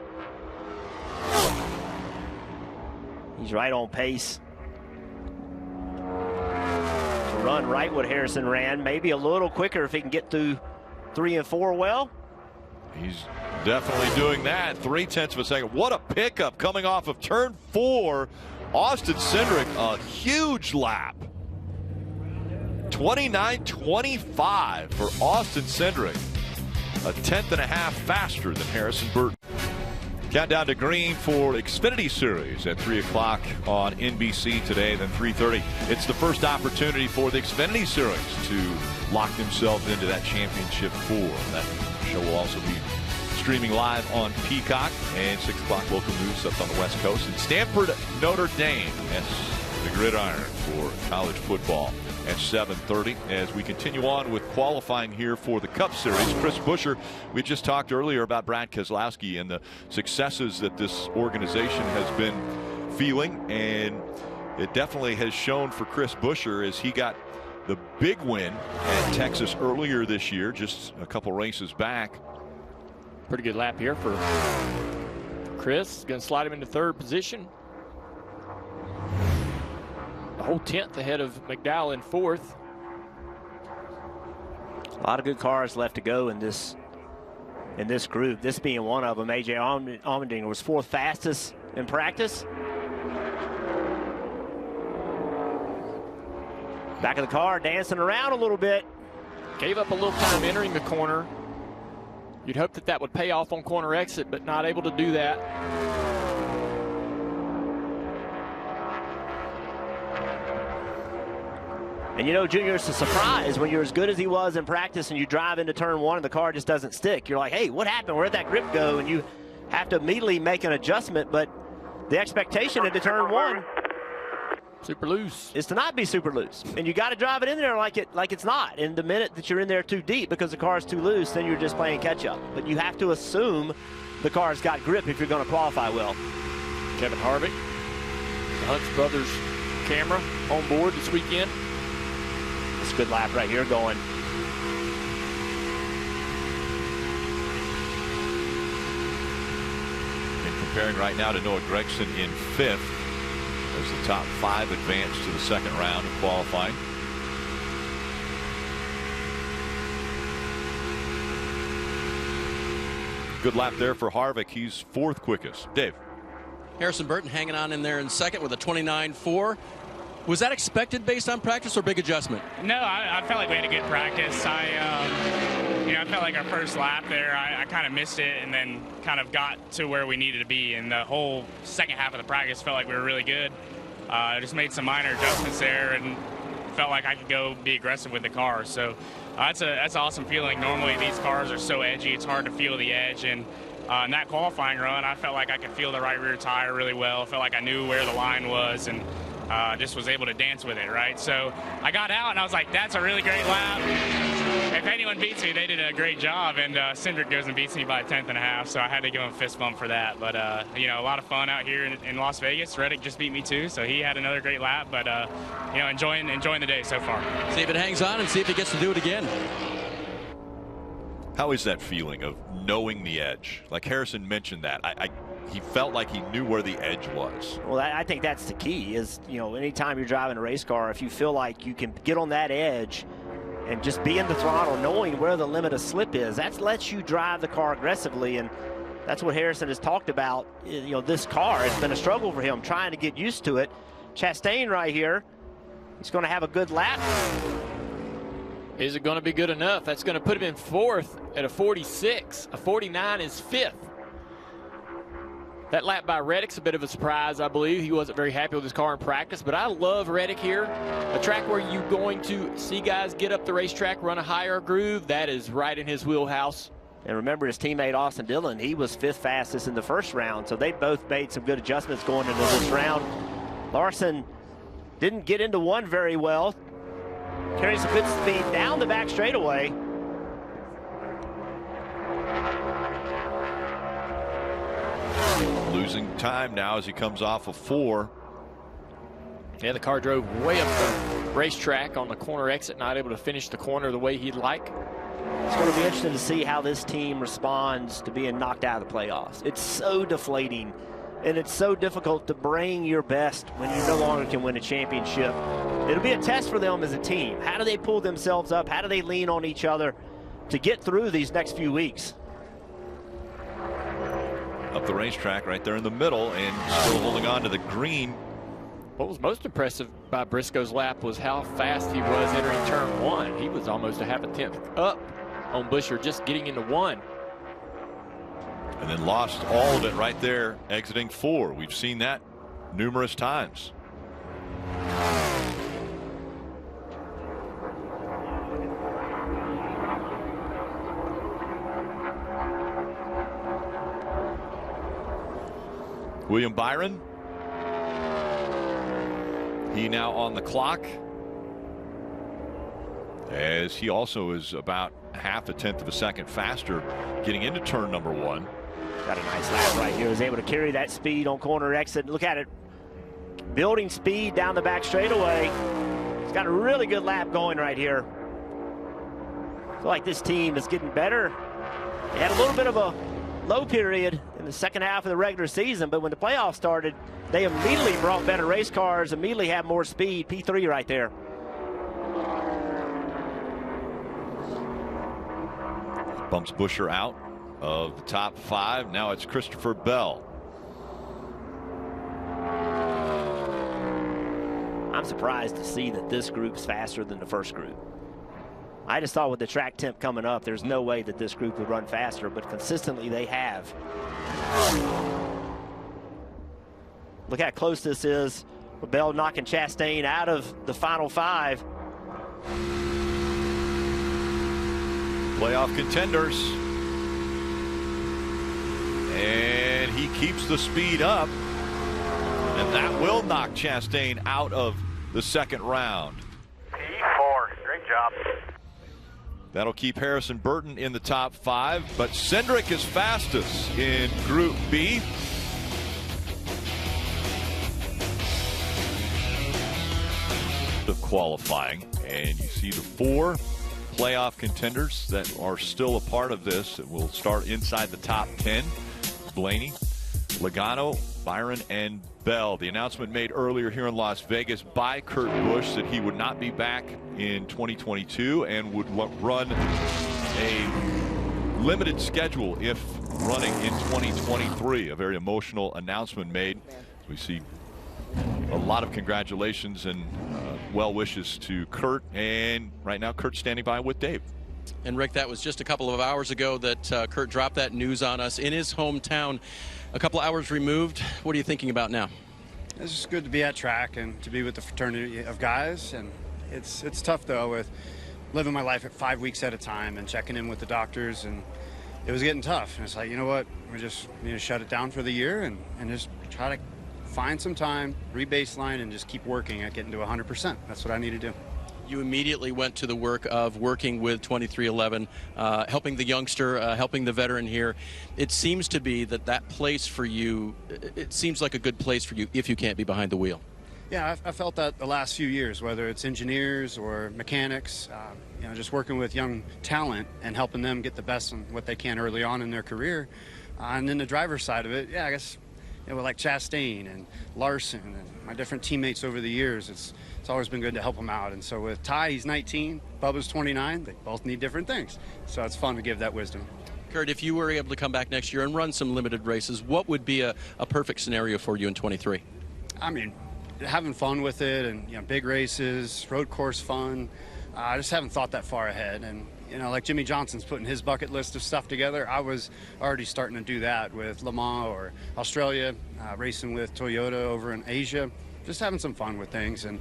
[SPEAKER 3] He's right on pace to run right what Harrison ran. Maybe a little quicker if he can get through 3 and 4 well.
[SPEAKER 1] He's definitely doing that. 0.3 of a second. What a pickup coming off of turn 4. Austin Cindric, a huge lap. 29:25 for Austin Cindric. A 1/10.5 faster than Harrison Burton. Countdown to green for Xfinity Series at 3 o'clock on NBC today, then 3:30. It's the first opportunity for the Xfinity Series to lock themselves into that championship 4. That show will also be streaming live on Peacock, and 6 o'clock local news up on the West Coast. And Stanford, Notre Dame, yes, the gridiron for college football at 7:30. As we continue on with qualifying here for the Cup Series, Chris Buescher, we just talked earlier about Brad Keselowski and the successes that this organization has been feeling, and it definitely has shown for Chris Buescher as he got the big win at Texas earlier this year, just a couple races back.
[SPEAKER 2] Pretty good lap here for Chris. Going to slide him into 3rd position. A whole 10th ahead of McDowell in 4th.
[SPEAKER 3] A lot of good cars left to go in this group. This being one of them. AJ Allmendinger was 4th fastest in practice. Back of the car, dancing around a little bit.
[SPEAKER 2] Gave up a little time entering the corner. You'd hope that that would pay off on corner exit, but not able to do that.
[SPEAKER 3] And you know, Junior, it's a surprise when you're as good as he was in practice and you drive into turn 1 and the car just doesn't stick. You're like, hey, what happened? Where'd that grip go? And you have to immediately make an adjustment, but the expectation into turn 1
[SPEAKER 2] super loose
[SPEAKER 3] is to not be super loose, and you got to drive it in there like it's not. And the minute that you're in there too deep because the car is too loose, then you're just playing catch up. But you have to assume the car's got grip if you're going to qualify well.
[SPEAKER 2] Kevin Harvick, the Hunt brothers camera on board this weekend.
[SPEAKER 3] It's a good lap right here going.
[SPEAKER 1] And comparing right now to Noah Gragson in 5th. As the top 5 advance to the 2nd round of qualifying. Good lap there for Harvick. He's 4th quickest. Dave.
[SPEAKER 4] Harrison Burton hanging on in there in 2nd with a 29.4. Was that expected based on practice or big adjustment?
[SPEAKER 9] No, I felt like we had a good practice. I felt like our first lap there, I kind of missed it and then kind of got to where we needed to be. And the whole second half of the practice felt like we were really good. I just made some minor adjustments there and felt like I could go be aggressive with the car. So that's an awesome feeling. Normally these cars are so edgy, it's hard to feel the edge. And in that qualifying run, I felt like I could feel the right rear tire really well. I felt like I knew where the line was and just was able to dance with it, right? So I got out and I was like, that's a really great lap. If anyone beats me, they did a great job. And Cindric goes and beats me by a 10.5, so I had to give him a fist bump for that. But, a lot of fun out here in Las Vegas. Reddick just beat me too, so he had another great lap. But, enjoying the day so far.
[SPEAKER 4] See if it hangs on and see if he gets to do it again.
[SPEAKER 1] How is that feeling of knowing the edge? Like Harrison mentioned that. He felt like he knew where the edge was.
[SPEAKER 3] Well, I think that's the key is, anytime you're driving a race car, if you feel like you can get on that edge and just be in the throttle, knowing where the limit of slip is, that lets you drive the car aggressively. And that's what Harrison has talked about. This car has been a struggle for him, trying to get used to it. Chastain right here, he's going to have a good lap.
[SPEAKER 2] Is it going to be good enough? That's going to put him in 4th at a 46. A 49 is 5th. That lap by Reddick's a bit of a surprise, I believe. He wasn't very happy with his car in practice, but I love Reddick here. A track where you're going to see guys get up the racetrack, run a higher groove. That is right in his wheelhouse.
[SPEAKER 3] And remember his teammate Austin Dillon, he was 5th fastest in the first round, so they both made some good adjustments going into this round. Larson didn't get into one very well. carries some good speed down the back straightaway.
[SPEAKER 1] Losing time now as he comes off of 4.
[SPEAKER 2] Yeah, the car drove way up the racetrack on the corner exit, not able to finish the corner the way he'd like.
[SPEAKER 3] It's going to be interesting to see how this team responds to being knocked out of the playoffs. It's so deflating, and it's so difficult to bring your best when you no longer can win a championship. It'll be a test for them as a team. How do they pull themselves up? How do they lean on each other to get through these next few weeks?
[SPEAKER 1] Up the racetrack right there in the middle and still holding on to the green.
[SPEAKER 2] What was most impressive by Briscoe's lap was how fast he was entering turn 1. He was almost a half a tenth up on Buescher just getting into 1.
[SPEAKER 1] And then lost all of it right there exiting 4. We've seen that numerous times. William Byron, he now on the clock, as he also is about half a tenth of a second faster getting into turn number 1.
[SPEAKER 3] Got a nice lap right here. Was able to carry that speed on corner exit. Look at it, building speed down the back straightaway. He's got a really good lap going right here. I feel like this team is getting better. They had a little bit of a low period in the second half of the regular season, but when the playoffs started, they immediately brought better race cars, immediately had more speed. P3 right there.
[SPEAKER 1] Bumps Buescher out of the top 5. Now it's Christopher Bell.
[SPEAKER 3] I'm surprised to see that this group's faster than the first group. I just thought with the track temp coming up, there's no way that this group would run faster, but consistently they have. Look how close this is. Bell knocking Chastain out of the final 5.
[SPEAKER 1] Playoff contenders. And he keeps the speed up. And that will knock Chastain out of the second round.
[SPEAKER 10] P4, great job.
[SPEAKER 1] That'll keep Harrison Burton in the top 5, but Cindric is fastest in Group B. Of qualifying, and you see the 4 playoff contenders that are still a part of this. It will start inside the top 10. Blaney, Logano, Byron, and Bell. The announcement made earlier here in Las Vegas by Kurt Busch that he would not be back in 2022 and would run a limited schedule if running in 2023. A very emotional announcement made. We see a lot of congratulations and well wishes to Kurt, and right now Kurt's standing by with Dave.
[SPEAKER 4] And Rick, that was just a couple of hours ago that Kurt dropped that news on us in his hometown. A couple hours removed. What are you thinking about now?
[SPEAKER 6] It's just good to be at track and to be with the fraternity of guys. And it's tough though with living my life at 5 weeks at a time and checking in with the doctors, and it was getting tough. And it's like, you know what, we just need to shut it down for the year and just try to find some time, re-baseline, and just keep working at getting to 100%. That's what I need to do.
[SPEAKER 4] You immediately went to the work of working with 2311, helping the youngster, helping the veteran here. It seems to be that place for you, it seems like a good place for you if you can't be behind the wheel.
[SPEAKER 6] Yeah, I felt that the last few years, whether it's engineers or mechanics, just working with young talent and helping them get the best in what they can early on in their career. And then the driver's side of it, I guess, like Chastain and Larson and my different teammates over the years, it's always been good to help them out. And so with Ty, he's 19, Bubba's 29, they both need different things. So it's fun to give that wisdom.
[SPEAKER 4] Kurt, if you were able to come back next year and run some limited races, what would be a perfect scenario for you in 23?
[SPEAKER 6] I mean, having fun with it and, big races, road course fun. I just haven't thought that far ahead. And, like Jimmy Johnson's putting his bucket list of stuff together, I was already starting to do that with Le Mans or Australia, racing with Toyota over in Asia, just having some fun with things. And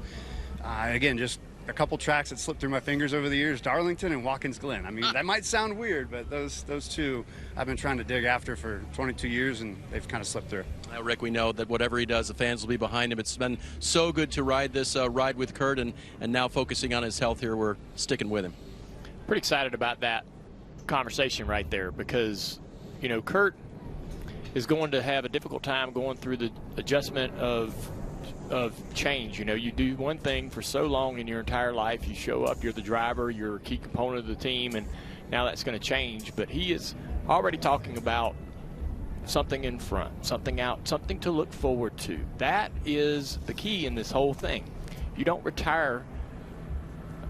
[SPEAKER 6] again, just a couple tracks that slipped through my fingers over the years, Darlington and Watkins Glen. I mean, that might sound weird, but those two I've been trying to dig after for 22 years, and they've kind of slipped through.
[SPEAKER 4] Rick, we know that whatever he does, the fans will be behind him. It's been so good to ride this ride with Kurt, and now focusing on his health here, we're sticking with him.
[SPEAKER 2] Pretty excited about that conversation right there because, you know, Kurt is going to have a difficult time going through the adjustment of change. You know, you do one thing for so long in your entire life. You show up, you're the driver, you're a key component of the team, and now that's going to change. But he is already talking about something in front, something out, something to look forward to. That is the key in this whole thing. You don't retire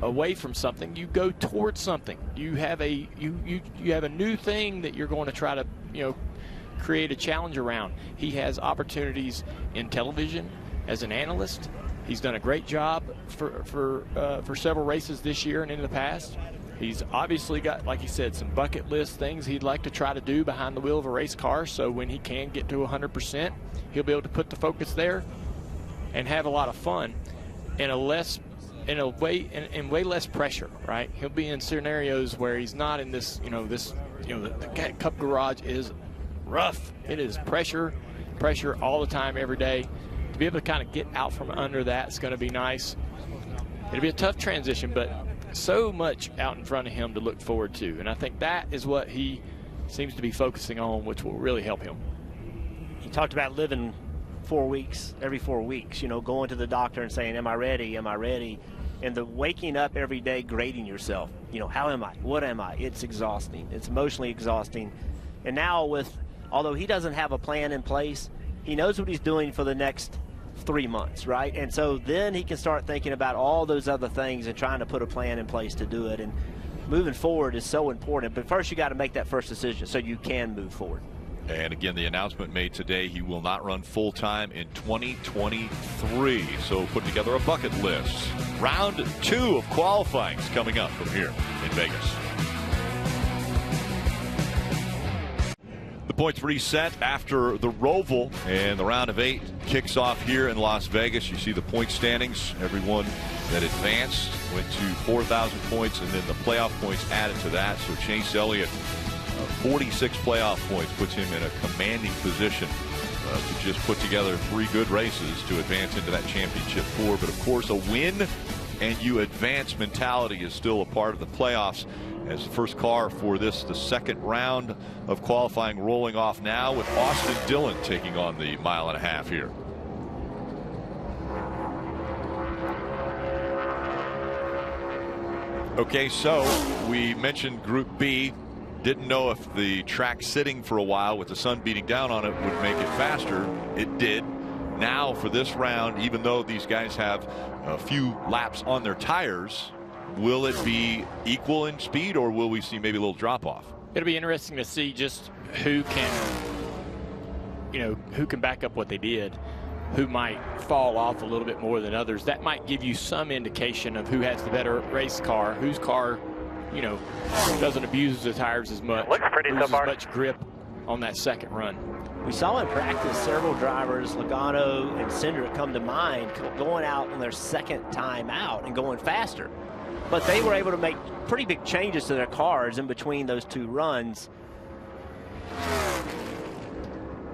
[SPEAKER 2] away from something, you go towards something. You have a you have a new thing that you're going to try to, you know, create a challenge around. He has opportunities in television as an analyst. He's done a great job for several races this year and in the past. He's obviously got, like he said, some bucket list things he'd like to try to do behind the wheel of a race car, so when he can get to 100%, he'll be able to put the focus there and have a lot of fun in way less pressure, right? He'll be in scenarios where he's not in this, the Cup garage is rough. It is pressure all the time, every day. To be able to kind of get out from under that is going to be nice. It'll be a tough transition, but so much out in front of him to look forward to. And I think that is what he seems to be focusing on, which will really help him.
[SPEAKER 3] He talked about living 4 weeks, every 4 weeks, you know, going to the doctor and saying, am I ready? Am I ready? And the waking up every day, grading yourself. You know, how am I? What am I? It's exhausting. It's emotionally exhausting. And now although he doesn't have a plan in place, he knows what he's doing for the next 3 months, right? And so then he can start thinking about all those other things and trying to put a plan in place to do it. And moving forward is so important. But first you got to make that first decision so you can move forward.
[SPEAKER 1] And again, the announcement made today, he will not run full-time in 2023. So putting together a bucket list. Round 2 of qualifying is coming up from here in Vegas. The points reset after the Roval, and the round of 8 kicks off here in Las Vegas. You see the point standings. Everyone that advanced went to 4,000 points, and then the playoff points added to that. So Chase Elliott, 46 playoff points, puts him in a commanding position to just put together 3 good races to advance into that championship 4. But of course, a win and you advance mentality is still a part of the playoffs. As the first car for the second round of qualifying rolling off now, with Austin Dillon taking on the 1.5 miles here. Okay, so we mentioned Group B. Didn't know if the track sitting for a while with the sun beating down on it would make it faster. It did. Now for this round, even though these guys have a few laps on their tires, will it be equal in speed, or will we see maybe a little drop off?
[SPEAKER 2] It'll be interesting to see just who can back up what they did, who might fall off a little bit more than others. That might give you some indication of who has the better race car, whose car, doesn't abuse the tires as much,
[SPEAKER 10] looks pretty so far.
[SPEAKER 2] as much grip on that second run.
[SPEAKER 3] We saw in practice several drivers, Logano and Cindric, come to mind, going out on their second time out and going faster. But they were able to make pretty big changes to their cars in between those 2 runs.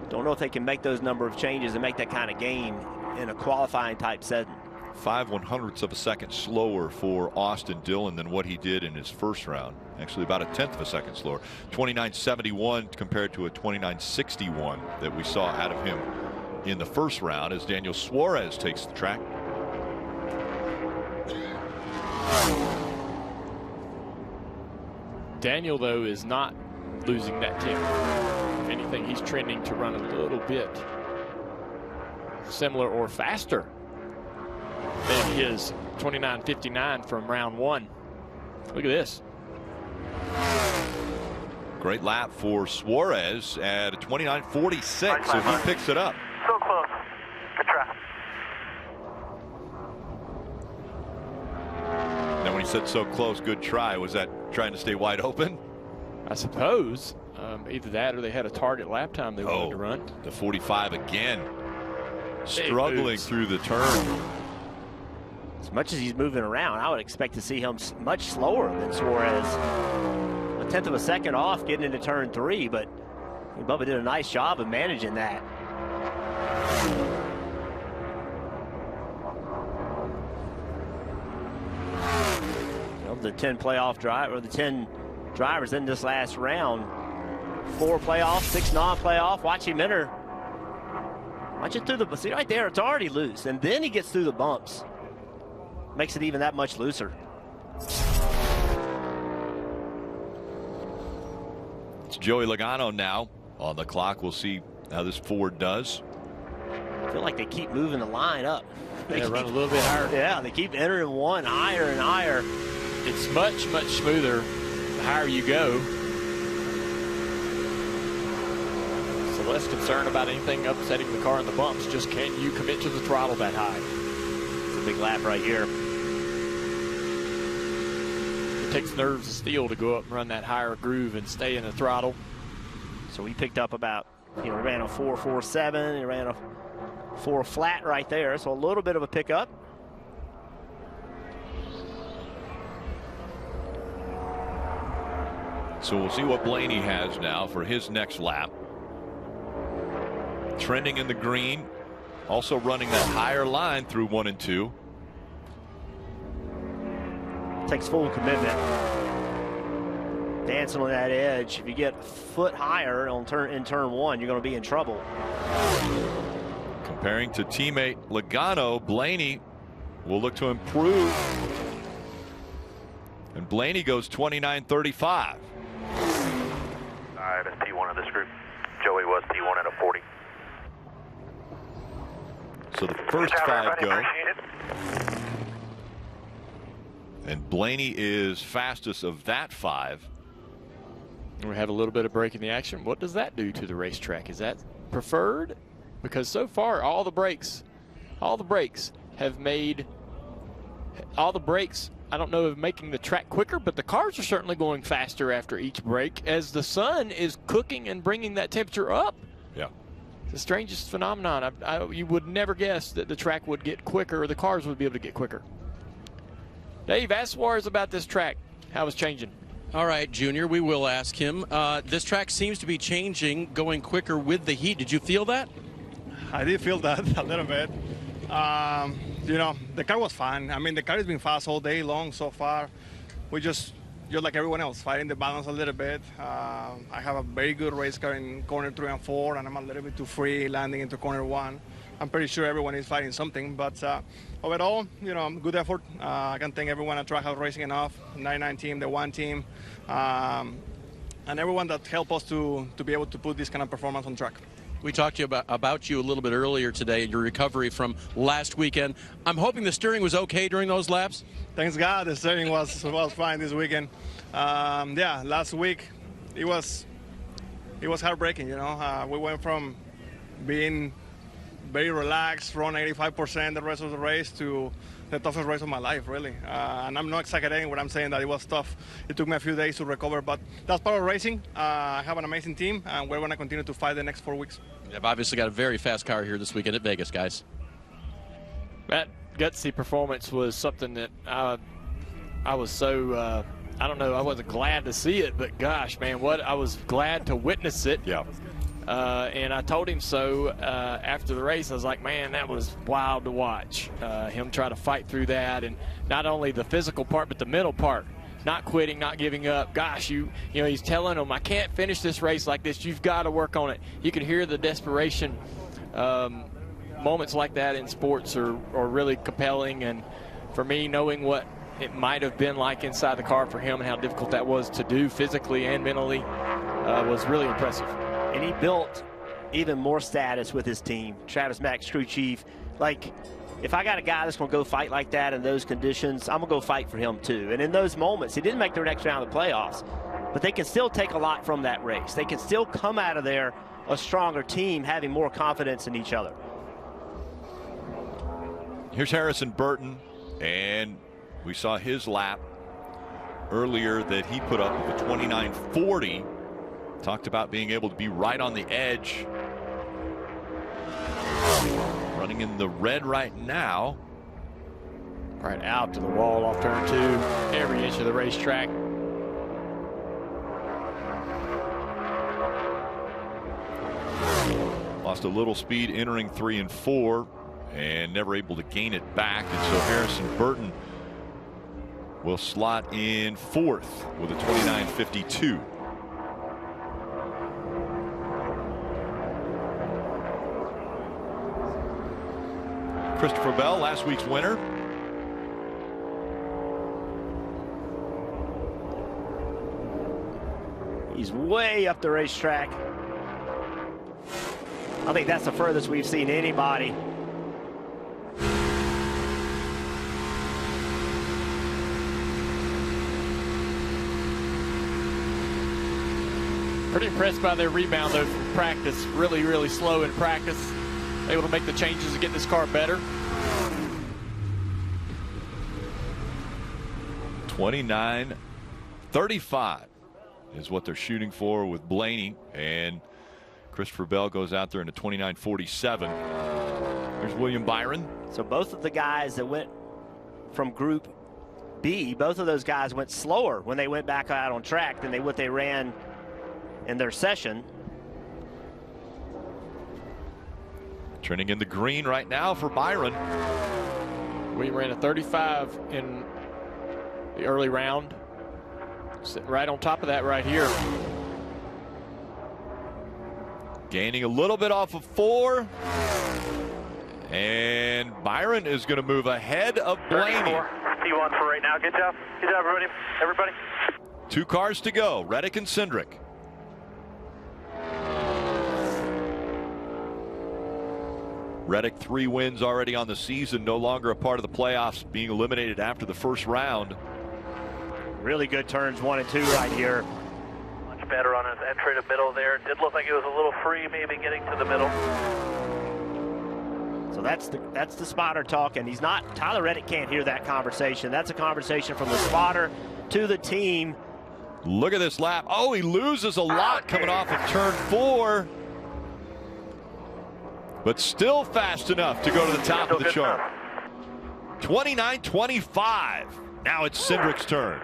[SPEAKER 3] Don't know if they can make those number of changes and make that kind of gain in a qualifying type setting.
[SPEAKER 1] 0.05 of a second slower for Austin Dillon than what he did in his first round. Actually about 1/10 of a second slower. 29.71 compared to a 29.61 that we saw out of him in the first round as Daniel Suarez takes the track.
[SPEAKER 2] Daniel, though, is not losing that tip. If anything, he's trending to run a little bit similar or faster than his 29.59 from round 1. Look at this.
[SPEAKER 1] Great lap for Suarez at a 29.46, so he picks it up.
[SPEAKER 10] So close. Good try.
[SPEAKER 1] Now, when he said so close, good try, was that trying to stay wide open?
[SPEAKER 2] I suppose. Either that or they had a target lap time they wanted to run.
[SPEAKER 1] The 45 again. Struggling through the turn.
[SPEAKER 3] As much as he's moving around, I would expect to see him much slower than Suarez. 1/10 of a second off getting into turn 3, but Bubba did a nice job of managing that. Of the 10 playoff drive, or the 10 drivers in this last round, 4 playoff, 6 non-playoff. Watch him enter. Watch it through the, see right there, it's already loose. And then he gets through the bumps. Makes it even that much looser.
[SPEAKER 1] It's Joey Logano now on the clock. We'll see how this Ford does.
[SPEAKER 3] I feel like they keep moving the line up.
[SPEAKER 2] They run a little bit higher.
[SPEAKER 3] Yeah, they keep entering one higher and higher.
[SPEAKER 2] It's much, much smoother the higher you go. So less concerned about anything upsetting the car in the bumps. Just can you commit to the throttle that high?
[SPEAKER 3] It's a big lap right here.
[SPEAKER 2] It takes nerves of steel to go up and run that higher groove and stay in the throttle.
[SPEAKER 3] So we picked up about, he ran a 4.47. He ran a 4 flat right there. So a little bit of a pickup.
[SPEAKER 1] So we'll see what Blaney has now for his next lap. Trending in the green, also running that higher line through 1 and 2.
[SPEAKER 3] Takes full commitment. Dancing on that edge. If you get a foot higher in turn 1, you're going to be in trouble.
[SPEAKER 1] Comparing to teammate Logano, Blaney will look to improve. And Blaney goes 29.35.
[SPEAKER 10] All right, that's P1 of this group. Joey was P1 at a 40.
[SPEAKER 1] So the first 5 go. And Blaney is fastest of that 5.
[SPEAKER 2] We have a little bit of break in the action. What does that do to the racetrack? Is that preferred? Because so far, all the brakes have made, I don't know of making the track quicker, but the cars are certainly going faster after each break as the sun is cooking and bringing that temperature up.
[SPEAKER 1] Yeah.
[SPEAKER 2] It's the strangest phenomenon. You would never guess that the track would get quicker or the cars would be able to get quicker. Dave, ask Suarez about this track, how it's changing.
[SPEAKER 4] All right, Junior, we will ask him. This track seems to be changing, going quicker with the heat. Did you feel that?
[SPEAKER 5] I did feel that a little bit. You know, the car was fine. I mean, the car has been fast all day long so far. We just like everyone else, fighting the balance a little bit. I have a very good race car in corner 3 and 4, and I'm a little bit too free landing into corner 1. I'm pretty sure everyone is fighting something, but overall, you know, good effort. I can thank everyone at Trackhouse Racing Enough, 99 team, the 1 team, and everyone that helped us to be able to put this kind of performance on track.
[SPEAKER 4] We talked to you about you a little bit earlier today, your recovery from last weekend. I'm hoping the steering was okay during those laps.
[SPEAKER 5] Thanks God, the steering was fine this weekend. Yeah, last week it was heartbreaking. You know, we went from being very relaxed, run 85% the rest of the race to the toughest race of my life, really. And I'm not exaggerating when I'm saying that it was tough. It took me a few days to recover, but that's part of racing. I have an amazing team, and we're going to continue to fight the next 4 weeks.
[SPEAKER 4] You've obviously got a very fast car here this weekend at Vegas, guys.
[SPEAKER 2] That gutsy performance was something that I was so, I don't know, I wasn't glad to see it, but gosh, man, I was glad to witness it.
[SPEAKER 1] Yeah.
[SPEAKER 2] And I told him so after the race. I was like, man, that was wild to watch. Him try to fight through that, and not only the physical part, but the mental part. Not quitting, not giving up. Gosh, you know, he's telling him, I can't finish this race like this. You've got to work on it. You can hear the desperation. Moments like that in sports are really compelling. And for me, knowing what it might have been like inside the car for him and how difficult that was to do physically and mentally was really impressive.
[SPEAKER 3] And he built even more status with his team. Travis Mack, crew chief. Like, if I got a guy that's going to go fight like that in those conditions, I'm going to go fight for him too. And in those moments, he didn't make their next round of the playoffs, but they can still take a lot from that race. They can still come out of there a stronger team, having more confidence in each other.
[SPEAKER 1] Here's Harrison Burton, and we saw his lap earlier that he put up with a 29.40. Talked about being able to be right on the edge. Running in the red right now.
[SPEAKER 2] Right out to the wall off turn 2. Every inch of the racetrack.
[SPEAKER 1] Lost a little speed entering 3 and 4 and never able to gain it back. And so Harrison Burton will slot in 4th with a 29.52. Christopher Bell, last week's winner.
[SPEAKER 3] He's way up the racetrack. I think that's the furthest we've seen anybody.
[SPEAKER 2] Pretty impressed by their rebound though from practice. Really, really slow in practice. Able to make the changes to get this car better.
[SPEAKER 1] 29.35 is what they're shooting for with Blaney, and Christopher Bell goes out there into 29.47. There's William Byron.
[SPEAKER 3] So both of the guys that went from Group B, both of those guys went slower when they went back out on track than what they ran in their session.
[SPEAKER 1] Turning in the green right now for Byron.
[SPEAKER 2] We ran a 35 in the early round. Sitting right on top of that right here.
[SPEAKER 1] Gaining a little bit off of 4. And Byron is going to move ahead of Blaney.
[SPEAKER 10] T1 for right now. Good job. Good job, everybody.
[SPEAKER 1] 2 cars to go. Reddick and Cindric. Reddick 3 wins already on the season, no longer a part of the playoffs, being eliminated after the first round.
[SPEAKER 3] Really good turns 1 and 2 right here.
[SPEAKER 10] Much better on his entry to middle there. Did look like it was a little free, maybe getting to the middle.
[SPEAKER 3] So that's the spotter talking. He's not. Tyler Reddick can't hear that conversation. That's a conversation from the spotter to the team.
[SPEAKER 1] Look at this lap. Oh, he loses a lot coming off of turn 4. But still fast enough to go to the top of the chart. 29.25. Now it's Cindric's turn.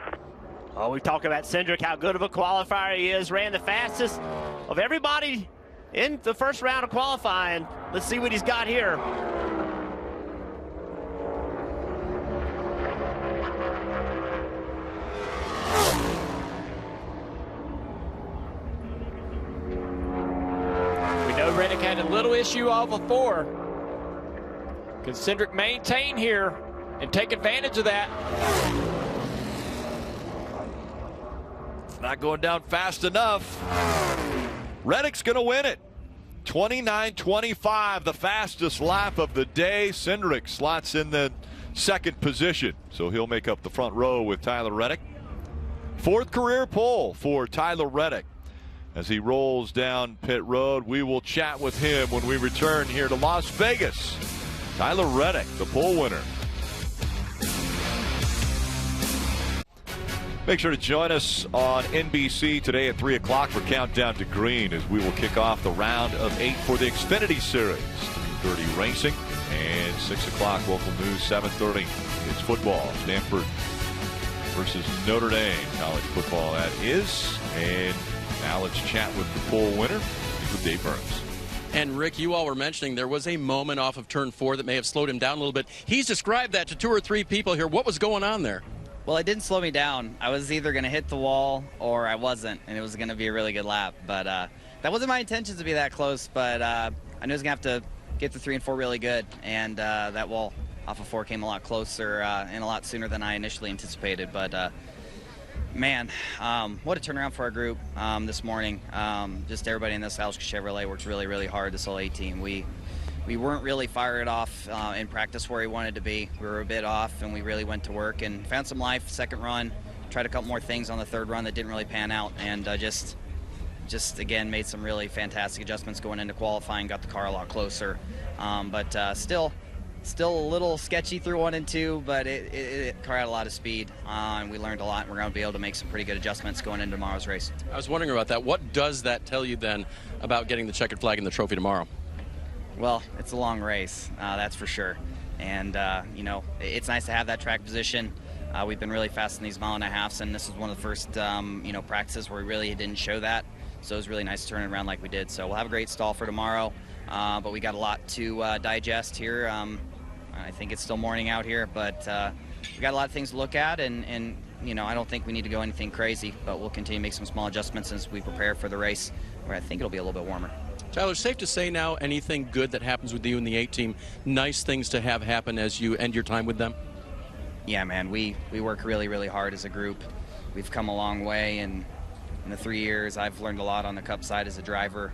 [SPEAKER 3] Oh, we talk about Cindric, how good of a qualifier he is. Ran the fastest of everybody in the first round of qualifying. Let's see what he's got here.
[SPEAKER 2] We know Reddick had a little issue off of 4. Can Cindric maintain here and take advantage of that?
[SPEAKER 1] It's not going down fast enough. Reddick's going to win it. 29.25, the fastest lap of the day. Cindric slots in the 2nd position, so he'll make up the front row with Tyler Reddick. 4th career pole for Tyler Reddick. As he rolls down pit road, we will chat with him when we return here to Las Vegas. Tyler Reddick, the pole winner. Make sure to join us on NBC today at 3 o'clock for Countdown to Green, as we will kick off the round of 8 for the Xfinity Series. 3:30 racing and 6 o'clock local news, 7:30. It's football. Stanford versus Notre Dame. College football, that is. And now let's chat with the pole winner, with Dave Burns.
[SPEAKER 4] And Rick, you all were mentioning there was a moment off of turn 4 that may have slowed him down a little bit. He's described that to 2 or 3 people here. What was going on there?
[SPEAKER 7] Well, it didn't slow me down. I was either going to hit the wall or I wasn't, and it was going to be a really good lap. But that wasn't my intention to be that close, but I knew I was going to have to get the 3 and 4 really good, and that wall off of 4 came a lot closer and a lot sooner than I initially anticipated. But man, what a turnaround for our group this morning. Just everybody in this Alshka Chevrolet worked really, really hard, this whole A team. We weren't really fired off in practice where we wanted to be. We were a bit off, and we really went to work and found some life. 2nd run, tried a couple more things on the 3rd run that didn't really pan out, and just again made some really fantastic adjustments going into qualifying. Got the car a lot closer, but still a little sketchy through 1 and 2. But it car had a lot of speed, and we learned a lot. And we're going to be able to make some pretty good adjustments going into tomorrow's race.
[SPEAKER 4] I was wondering about that. What does that tell you then about getting the checkered flag and the trophy tomorrow?
[SPEAKER 7] Well, it's a long race, that's for sure. And, you know, it's nice to have that track position. We've been really fast in these 1.5 miles, and this was one of the first, you know, practices where we really didn't show that. So it was really nice to turn it around like we did. So we'll have a great stall for tomorrow. but we got a lot to digest here. I think it's still morning out here, but we got a lot of things to look at, and you know, I don't think we need to go anything crazy, but we'll continue to make some small adjustments as we prepare for the race, where I think it'll be a little bit warmer.
[SPEAKER 4] Tyler, safe to say now, anything good that happens with you and the 8 team, nice things to have happen as you end your time with them?
[SPEAKER 7] Yeah, man, we work really, really hard as a group. We've come a long way, and in the 3 years, I've learned a lot on the Cup side as a driver,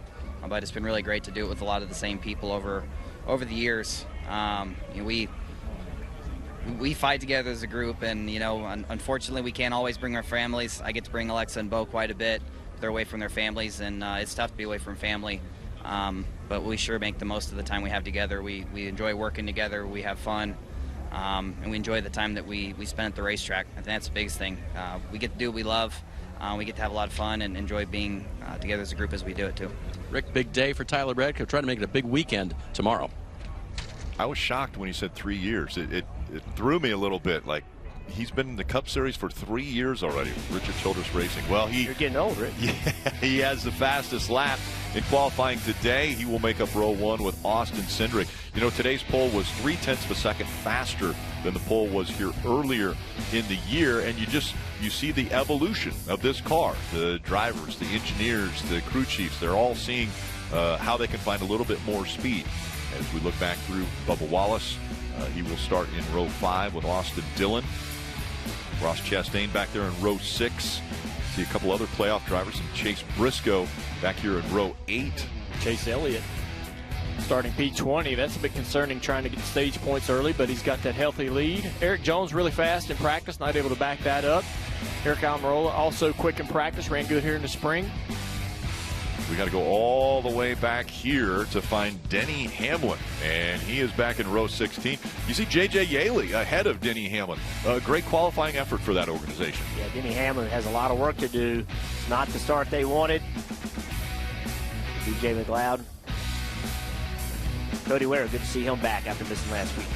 [SPEAKER 7] but it's been really great to do it with a lot of the same people over the years. You know, we fight together as a group, and you know, unfortunately, we can't always bring our families. I get to bring Alexa and Bo quite a bit. They're away from their families, and it's tough to be away from family. But we sure make the most of the time we have together. We enjoy working together. We have fun, and we enjoy the time that we spend at the racetrack. I think that's the biggest thing. We get to do what we love. We get to have a lot of fun and enjoy being together as a group as we do it too.
[SPEAKER 4] Rick, big day for Tyler Reddick. Try to make it a big weekend tomorrow.
[SPEAKER 1] I was shocked when he said 3 years. It threw me a little bit. Like, he's been in the Cup Series for 3 years already. Richard Childress Racing. Well,
[SPEAKER 3] You're getting old, Rick.
[SPEAKER 1] Yeah, he has the fastest lap in qualifying today. He will make up row 1 with Austin Cindric. You know, today's pole was 0.3 of a second faster than the pole was here earlier in the year, and you see the evolution of this car. The drivers, the engineers, the crew chiefs, they're all seeing how they can find a little bit more speed. As we look back through Bubba Wallace, he will start in row 5 with Austin Dillon. Ross Chastain back there in row 6. See a couple other playoff drivers, and Chase Briscoe back here in row 8.
[SPEAKER 2] Chase Elliott starting P20. That's a bit concerning, trying to get stage points early, but he's got that healthy lead. Eric Jones really fast in practice, not able to back that up. Eric Almirola also quick in practice, ran good here in the spring.
[SPEAKER 1] We got to go all the way back here to find Denny Hamlin, and he is back in row 16. You see J.J. Yaley ahead of Denny Hamlin. A great qualifying effort for that organization.
[SPEAKER 3] Yeah, Denny Hamlin has a lot of work to do. It's not the start they wanted. DJ McLeod. Cody Ware, good to see him back after missing last week.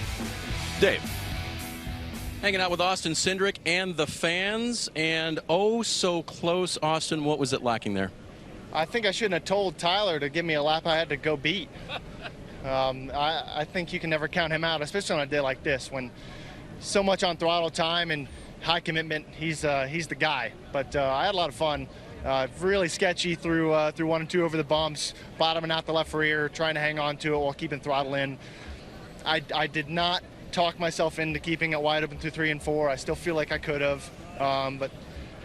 [SPEAKER 1] Dave.
[SPEAKER 4] Hanging out with Austin Cindric and the fans, and oh so close. Austin, what was it lacking there?
[SPEAKER 5] I think I shouldn't have told Tyler to give me a lap I had to go beat. I think you can never count him out, especially on a day like this when so much on throttle time and high commitment. He's the guy. But I had a lot of fun. Really sketchy through 1 and 2 over the bumps, bottoming out the left rear, trying to hang on to it while keeping throttle in. I did not talk myself into keeping it wide open through 3 and 4. I still feel like I could have, but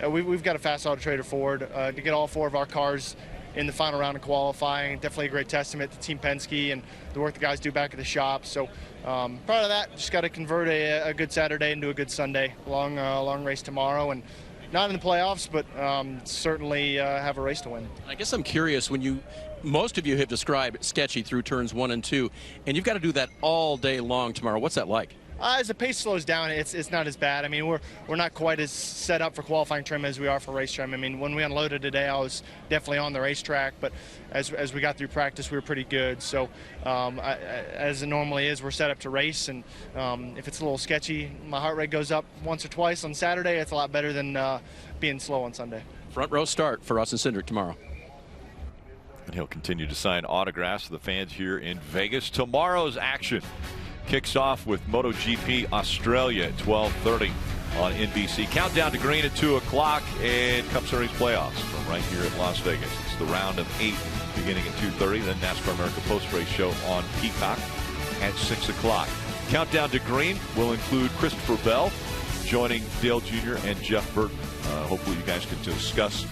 [SPEAKER 5] we've got a fast auto trader Ford to get all 4 of our cars in the final round of qualifying. Definitely a great testament to Team Penske and the work the guys do back at the shop. So proud of that. Just got to convert a good Saturday into a good Sunday. Long race tomorrow, and not in the playoffs, but certainly have a race to win.
[SPEAKER 4] I guess I'm curious, when most of you have described sketchy through turns 1 and 2, and you've got to do that all day long tomorrow. What's that like?
[SPEAKER 5] As the pace slows down, it's not as bad. I mean, we're not quite as set up for qualifying trim as we are for race trim. I mean, when we unloaded today, I was definitely on the racetrack, but as we got through practice, we were pretty good. So as it normally is, we're set up to race, and if it's a little sketchy, my heart rate goes up once or twice on Saturday. It's a lot better than being slow on Sunday.
[SPEAKER 4] Front row start for Austin Cindric tomorrow.
[SPEAKER 1] And he'll continue to sign autographs to the fans here in Vegas. Tomorrow's action kicks off with MotoGP Australia at 12:30 on NBC. Countdown to green at 2 o'clock, and Cup Series playoffs from right here at Las Vegas. It's the round of 8 beginning at 2:30. Then NASCAR America post-race show on Peacock at 6 o'clock. Countdown to green will include Christopher Bell joining Dale Jr. and Jeff Burton. Hopefully you guys can discuss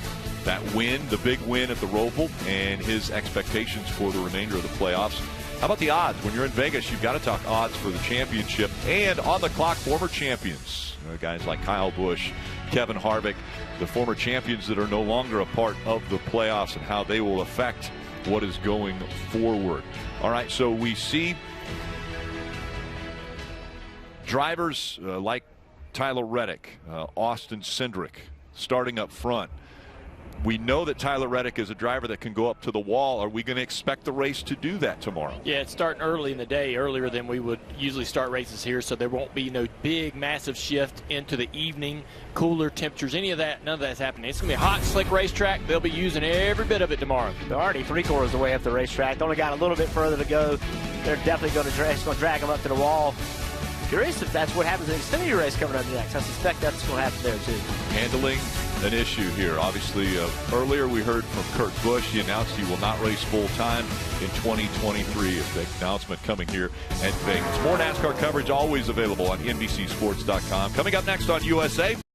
[SPEAKER 1] that win, the big win at the Roval, and his expectations for the remainder of the playoffs. How about the odds? When you're in Vegas, you've got to talk odds for the championship. And on the clock, former champions. Guys like Kyle Busch, Kevin Harvick, the former champions that are no longer a part of the playoffs, and how they will affect what is going forward. All right, so we see drivers like Tyler Reddick, Austin Cindric starting up front. We know that Tyler Reddick is a driver that can go up to the wall. Are we going to expect the race to do that tomorrow?
[SPEAKER 2] Yeah, it's starting early in the day, earlier than we would usually start races here, so there won't be no big, massive shift into the evening, cooler temperatures, any of that. None of that's happening. It's going to be a hot, slick racetrack. They'll be using every bit of it tomorrow.
[SPEAKER 3] They're already 3/4 of the way up the racetrack. They only got a little bit further to go. They're definitely going to drag them up to the wall. Curious if that's what happens in the Xfinity race coming up next. I suspect that's going to happen there, too.
[SPEAKER 1] Handling an issue here. Obviously, earlier we heard from Kurt Busch. He announced he will not race full-time in 2023. A big announcement coming here at Vegas. More NASCAR coverage always available on NBCSports.com. Coming up next on USA.